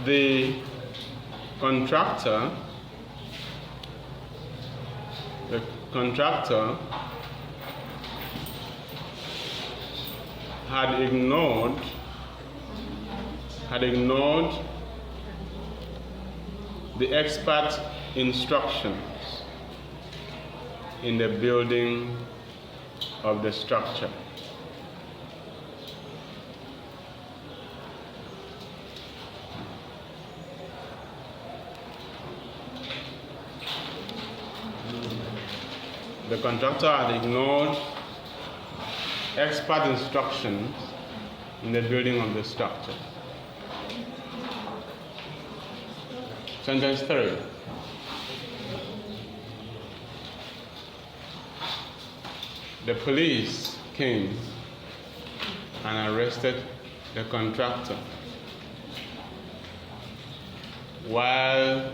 The contractor had ignored the expert instructions in the building of the structure. The contractor had ignored expert instructions in the building of the structure. Sentence 3. The police came and arrested the contractor while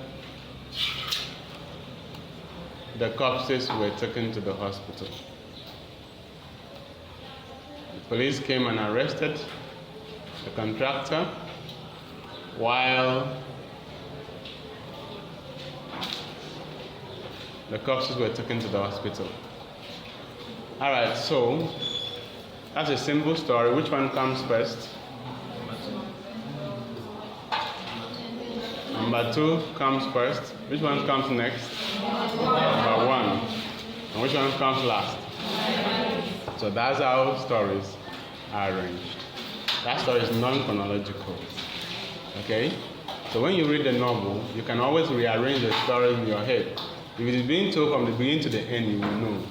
the corpses were taken to the hospital. The police came and arrested the contractor while The corpses were taken to the hospital. All right, so that's a simple story. Which one comes first? Number 2 comes first. Which one comes next? Number 1. And which one comes last? So that's how stories are arranged. That story is non-chronological. Okay? So when you read the novel, you can always rearrange the story in your head. If it is being told from the beginning to the end, you will know.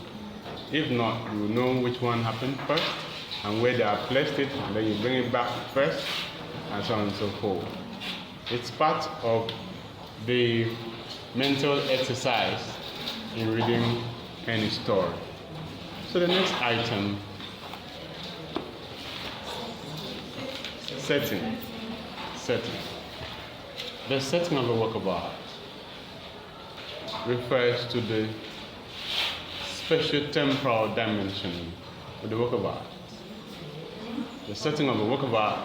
If not, you will know which one happened first and where they have placed it, and then you bring it back first, and so on and so forth. It's part of the mental exercise in reading any story. So the next item, setting. The setting of a work of art refers to the spatio-temporal dimension of the work of art. The setting of a work of art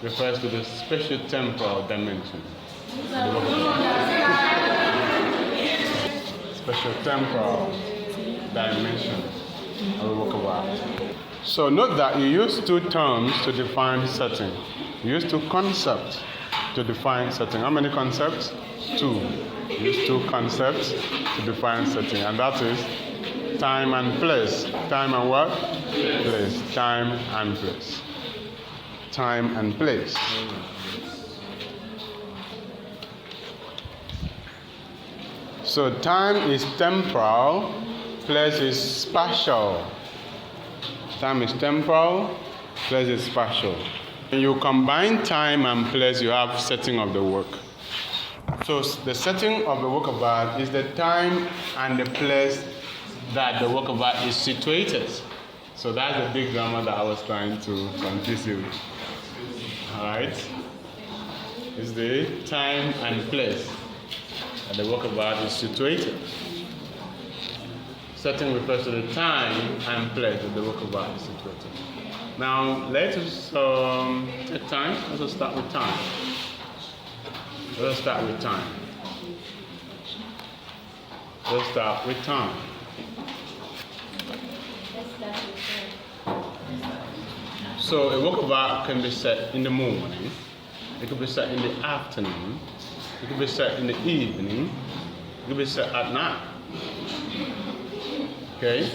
refers to the spatio-temporal dimension of the work of art. Spatio-temporal dimension of the work of art. So note that you use 2 terms to define setting. You use 2 concepts to define setting. How many concepts? 2. You use 2 concepts to define setting, and that is time and place. Time and what? Place. Time and place. Time and place. So time is temporal, place is spatial. Time is temporal, place is spatial. When you combine time and place, you have setting of the work. So the setting of the work of art is the time and the place that the work of art is situated. So that's the big grammar that I was trying to confuse you with. Alright? It's the time and place that the work of art is situated. Setting refers to the time and place that the work of art is situated. Now, let us take time. Let us start with time. Let's start with time. Let's start with time. So a work of art can be set in the morning. It could be set in the afternoon. It could be set in the evening. It could be set at night. Okay?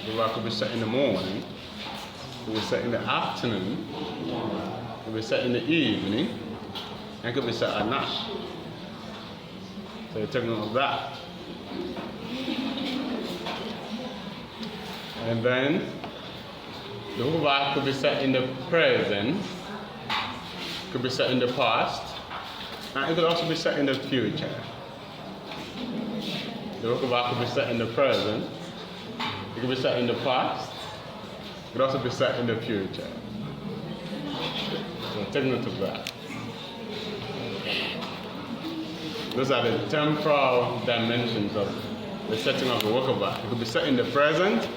The work could be set in the morning. It could be set in the afternoon. It could be set in the evening. And it could be set at night. So you take note of that. And then the work of art could be set in the present, could be set in the past, and it could also be set in the future. The work of art could be set in the present, it could be set in the past, it could also be set in the future. So take note of that. Those are the temporal dimensions of the setting of the work of art. It could be set in the present, it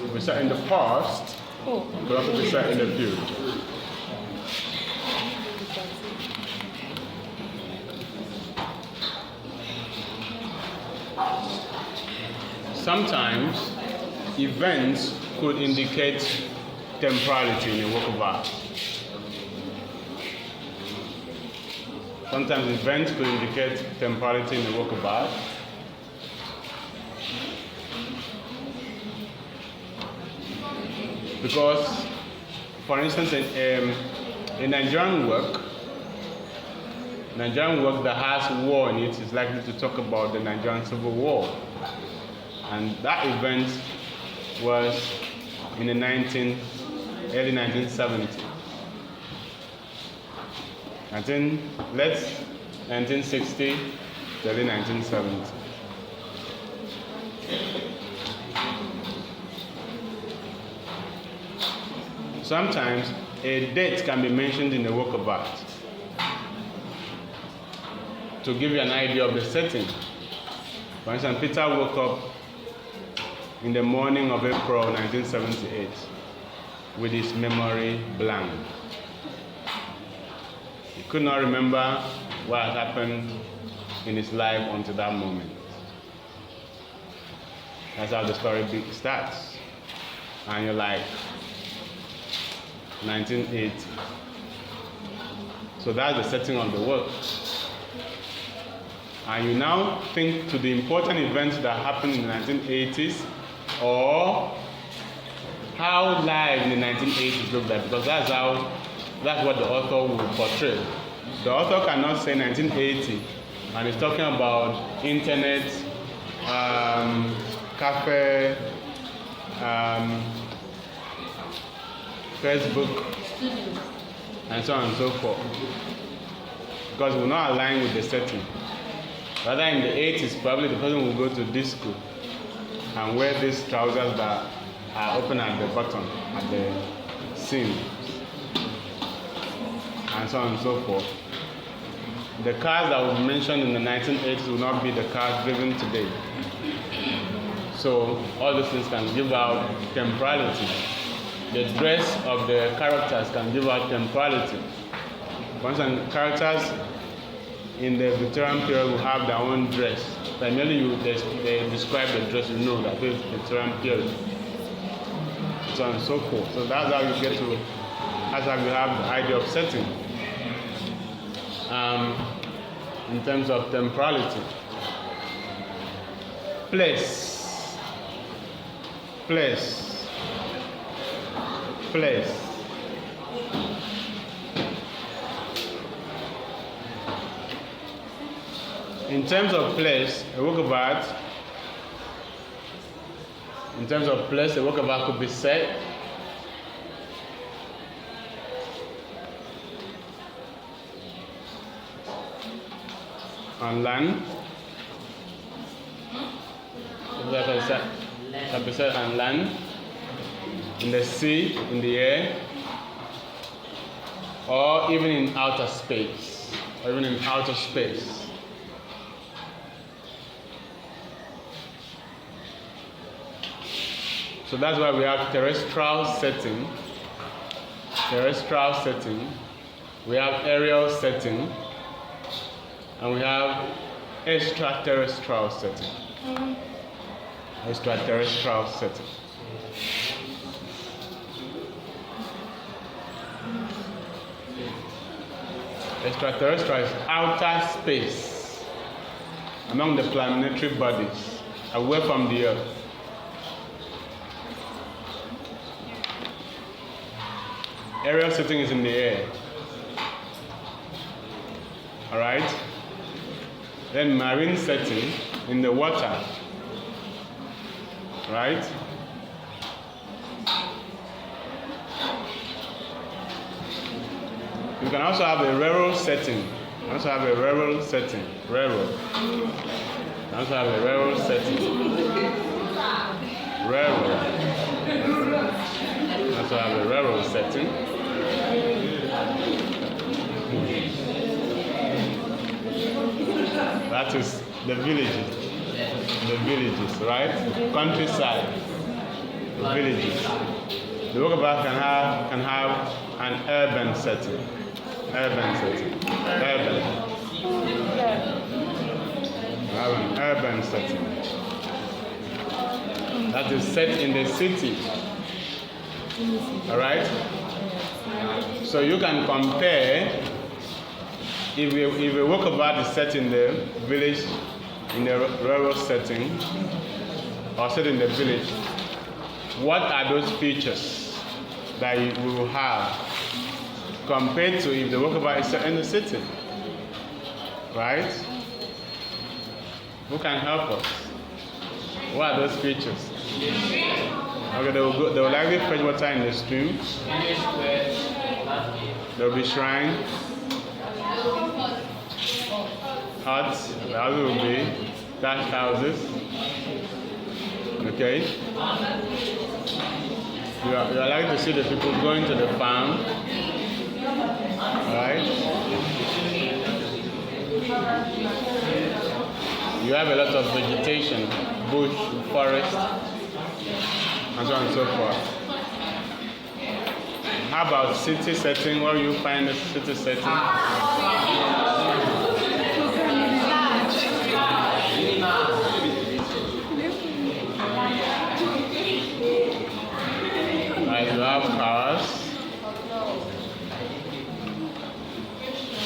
could be set in the past, it could also be set in the future. Sometimes events could indicate temporality in a work of art. Sometimes events could indicate temporality in a work of art. Because, for instance, a Nigerian work that has war in it is likely to talk about the Nigerian Civil War. And that event was in the early 1970s. 1960 to early 1970. Sometimes a date can be mentioned in a work of art to give you an idea of the setting. For instance, Peter woke up in the morning of April 1978 with his memory blank. He could not remember what had happened in his life until that moment. That's how the story starts. And you're like, 1980. So that's the setting of the work. And you now think to the important events that happened in the 1980s, or how life in the 1980s looked like, because that's what the author will portray. The author cannot say 1980 and he's talking about internet, cafe, Facebook, and so on and so forth, because it will not align with the setting. Rather, in the 80s, probably the person will go to disco and wear these trousers that are open at the bottom, at the seam, and so on and so forth. The cars that were mentioned in the 1980s will not be the cars driven today. So all these things can give out temporality. The dress of the characters can give out temporality. For instance, characters in the Victorian period will have their own dress. Primarily, they describe the dress, you know that it's Victorian period, so on and so forth. So that's how you get to, that's how you have the idea of setting. In terms of temporality, place. In terms of place, a work of art. In terms of place, a work of art could be set on land. Can be set on land, in the sea, in the air, or even in outer space. So that's why we have terrestrial setting, we have aerial setting, and we have extraterrestrial setting. Extraterrestrial setting. Extraterrestrial is outer space among the planetary bodies, away from the Earth. Aerial setting is in the air. Alright? Then marine setting in the water. Right? You can also have a railroad setting. Railroad. That is the villages. Right? Countryside, the villages. The work of art can have an urban setting. Have an urban setting. That is set in the city. Alright? So you can compare if a work of art is set in the village, in the rural setting, or set in the village, what are those features that we will have compared to if the work of art is set in the city? Right? Who can help us? What are those features? Okay, they will likely fetch water in the stream. There will be shrine. Huts, the houses will be thatched houses. Okay? You are likely to see the people going to the farm. Alright? You have a lot of vegetation, bush, forest, and so on and so forth. How about city setting? Where you find the city setting?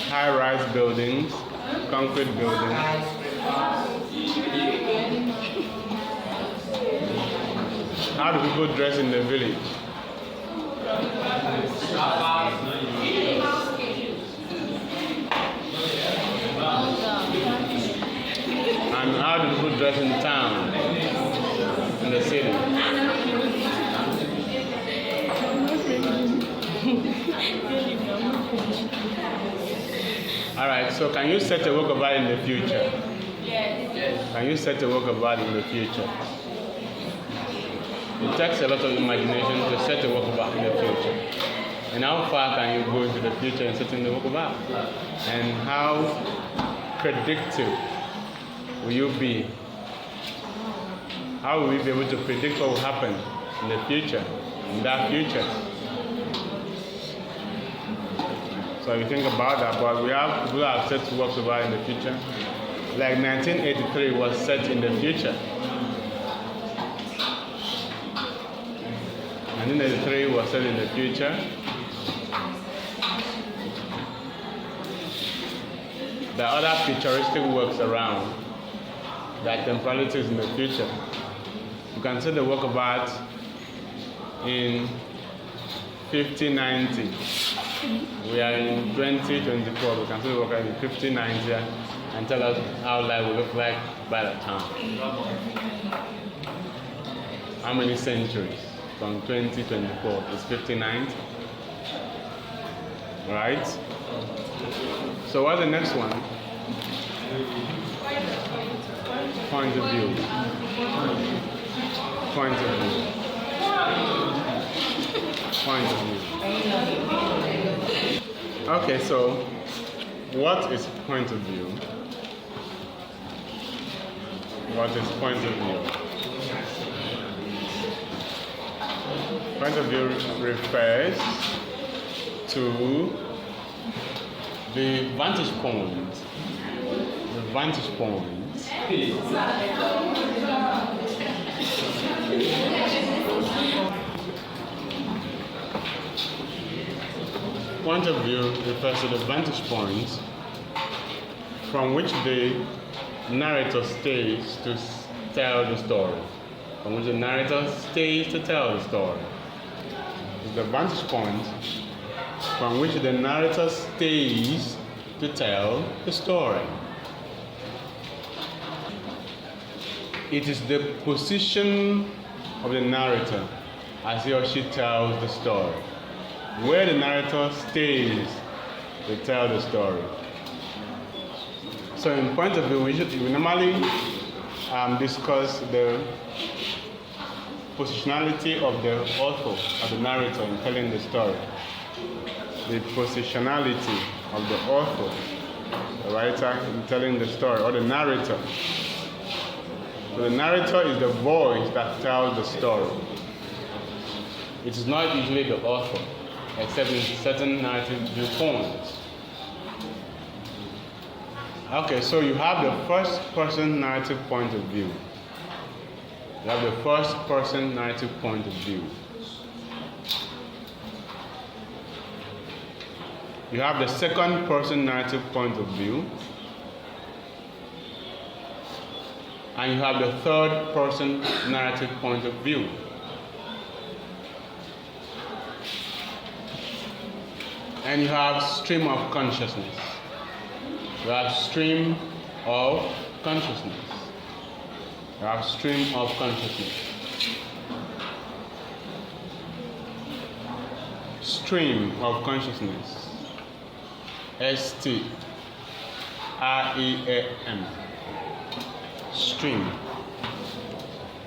high-rise buildings, concrete buildings. How do people dress in the village? And how do people dress in town, in the city? All right, so can you set a work of art in the future? Yes. Can you set a work of art in the future? It takes a lot of imagination to set a work of art in the future. And how far can you go into the future and setting the work of art? And how predictive will you be? How will we be able to predict what will happen in the future, in that future? So you think about that, but we have people that have set works of art in the future. Like 1983 was set in the future. 1983 was set in the future. There are other futuristic works around that temporalities in the future. You can see the work of art in 5090. We are in 2024. We can see the work of art in 5090 and tell us how life will look like by that time. How many centuries from 2024 is 5090? Right? So what's the next one? Point of view. Point of view. Point of view. Okay, so what is point of view? What is point of view? Point of view refers to the vantage point. The vantage point. Point of view refers to the vantage point from which the narrator stays to tell the story. From which the narrator stays to tell the story. It's the vantage point from which the narrator stays to tell the story. It is the position of the narrator as he or she tells the story. Where the narrator stays to tell the story. So in point of view, we normally discuss the positionality of the author, of the narrator in telling the story. The positionality of the author, the writer in telling the story, or the narrator. So the narrator is the voice that tells the story. It is not usually the author, except in certain narrative viewpoints. Okay, so you have the first person narrative point of view. You have the first person narrative point of view. You have the second person narrative point of view. And you have the third person narrative point of view. And you have stream of consciousness. You have stream of consciousness. You have stream of consciousness. Stream of consciousness. S-T-R-E-A-M. Stream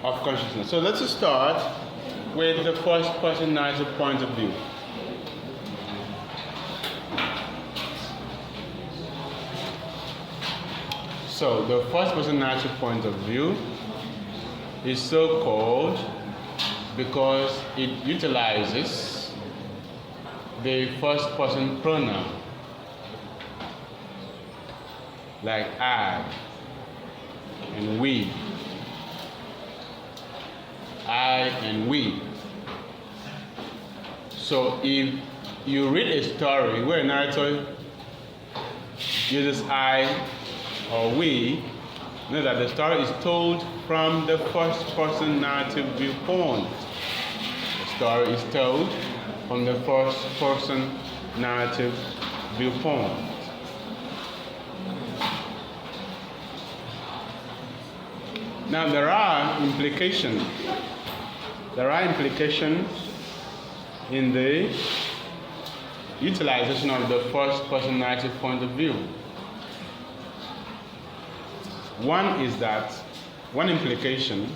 of consciousness. So let's start with the first person narrative point of view. So the first person narrative point of view is so called because it utilizes the first person pronoun, like I and we. I and we. So if you read a story where a narrator uses I or we, know that the story is told from the first-person narrative viewpoint. The story is told from the first-person narrative viewpoint. Now there are implications. There are implications in the utilization of the first-person narrative point of view. One implication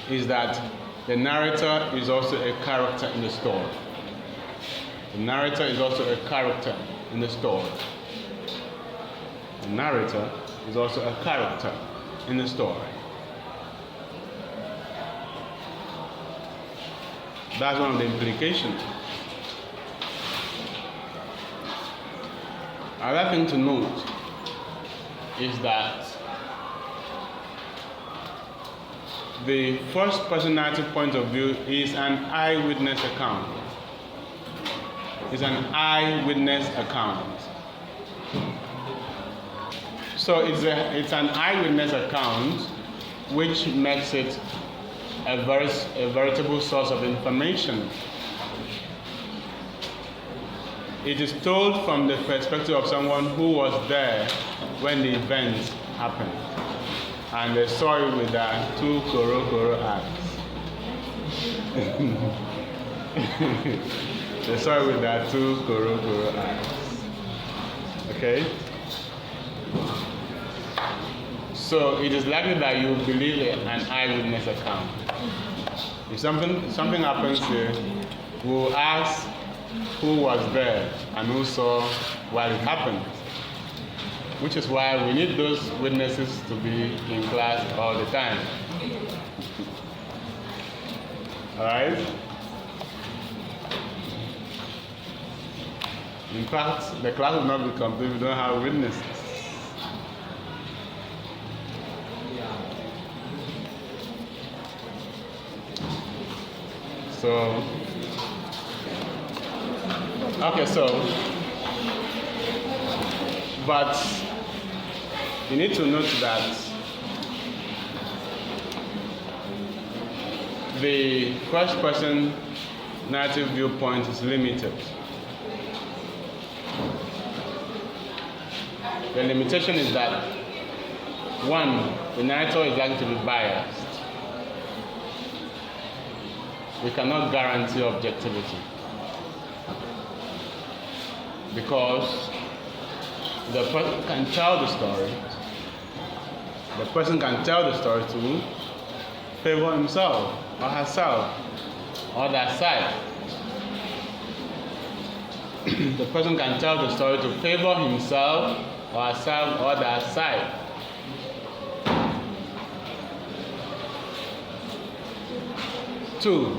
is that the narrator is also a character in the story. The narrator is also a character in the story. The narrator is also a character in the story. That's one of the implications. Another thing to note is that the first person narrative point of view is an eyewitness account. It's an eyewitness account. So it's an eyewitness account, which makes it a veritable source of information. It is told from the perspective of someone who was there when the event happened, and they saw it with their two koro eyes. They saw it with their two koro eyes. Okay? So it is likely that you believe an eyewitness account. If something happens here, we'll ask who was there and who saw while it happened. Which is why we need those witnesses to be in class all the time. Alright? In fact, the class will not be complete if we don't have witnesses. But you need to note that the first person narrative viewpoint is limited. The limitation is that, one, the narrator is likely to be biased. We cannot guarantee objectivity because the person can tell the story. The person can tell the story to favor himself or herself or their side. The person can tell the story to favor himself or herself or their side. Two,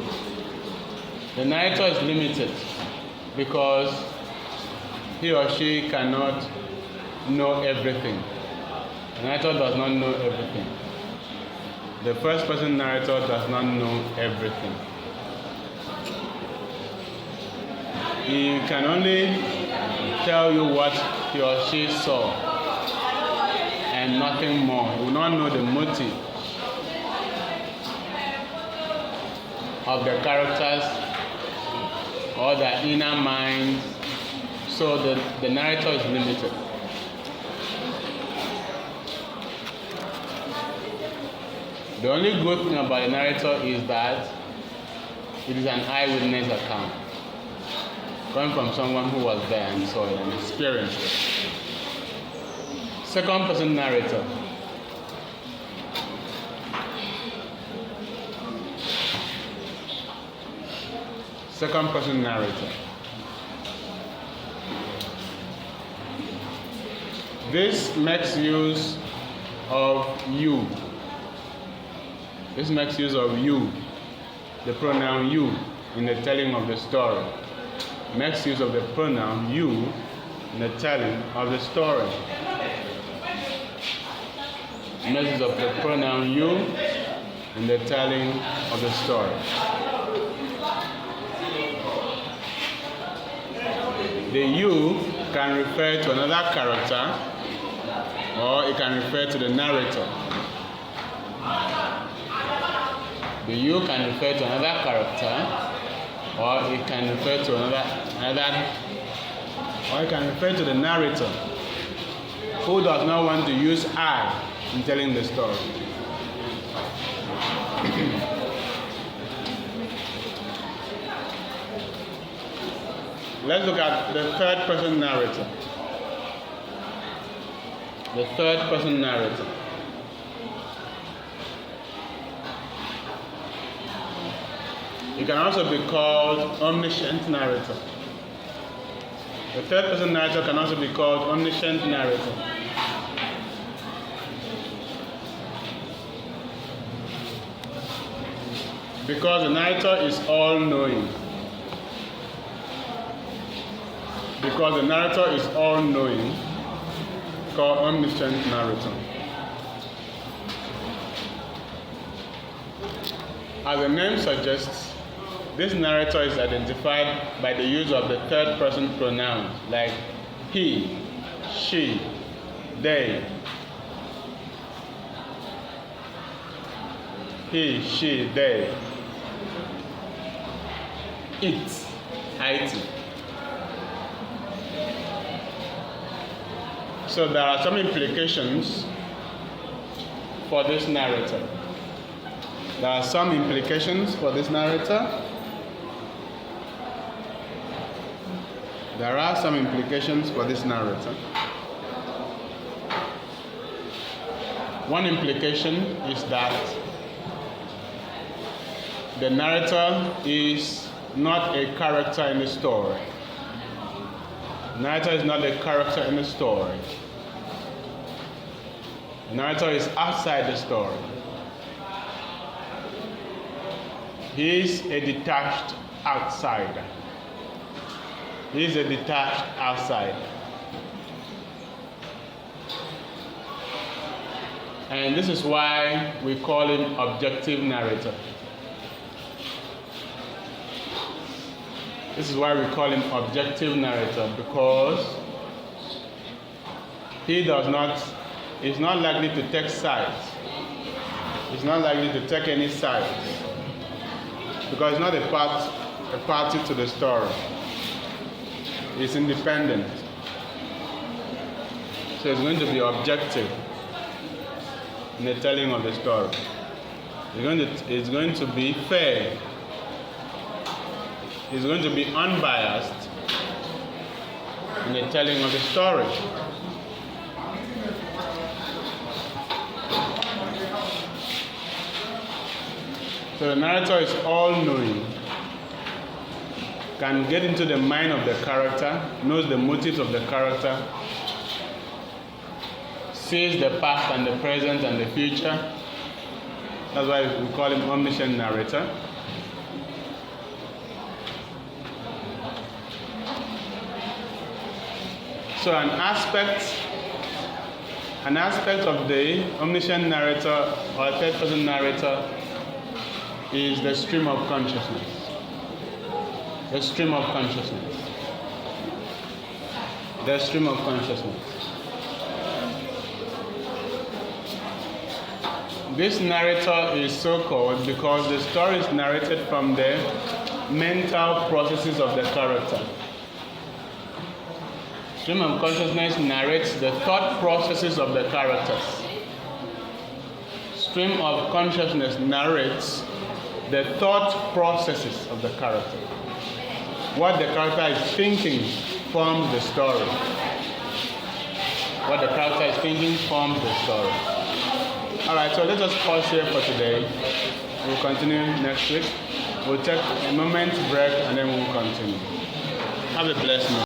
the narrator is limited because he or she cannot know everything. The narrator does not know everything. The first person narrator does not know everything. He can only tell you what he or she saw and nothing more. He will not know the motive of the characters or their inner minds, so the narrator is limited. The only good thing about the narrator is that it is an eyewitness account, coming from someone who was there and saw it and experienced it. Second person narrator. Second person narrator. This makes use of you. This makes use of you, the pronoun you, in the telling of the story. Makes use of the pronoun you in the telling of the story. Makes use of the pronoun you in the telling of the story. The you can refer to another character, or it can refer to the narrator. The you can refer to another character, or it can refer to or it can refer to the narrator, who does not want to use I in telling the story. Let's look at the third person narrator. The third person narrator. It can also be called omniscient narrator. The third person narrator can also be called omniscient narrator. Because the narrator is all-knowing. Because the narrator is all-knowing, called omniscient narrator. As the name suggests, this narrator is identified by the use of the third person pronouns like he, she, they. He, she, they. It, it. So there are some implications for this narrator. There are some implications for this narrator. There are some implications for this narrator. One implication is that the narrator is not a character in the story. The narrator is not a character in the story. The narrator is outside the story. He is a detached outsider. He is a detached outsider. And this is why we call him objective narrator. This is why we call him objective narrator, because is not likely to take sides. He's not likely to take any sides, because he's not a party to the story. He's independent. So he's going to be objective in the telling of the story. It's going to be fair. He's going to be unbiased in the telling of the story. So the narrator is all-knowing, can get into the mind of the character, knows the motives of the character, sees the past and the present and the future. That's why we call him omniscient narrator. So an aspect of the omniscient narrator or third person narrator is the stream of consciousness. The stream of consciousness. The stream of consciousness. This narrator is so called because the story is narrated from the mental processes of the character. Stream of consciousness narrates the thought processes of the characters. Stream of consciousness narrates the thought processes of the character. What the character is thinking forms the story. What the character is thinking forms the story. Alright, so let us pause here for today. We'll continue next week. We'll take a moment's break and then we'll continue. Have a blessed night.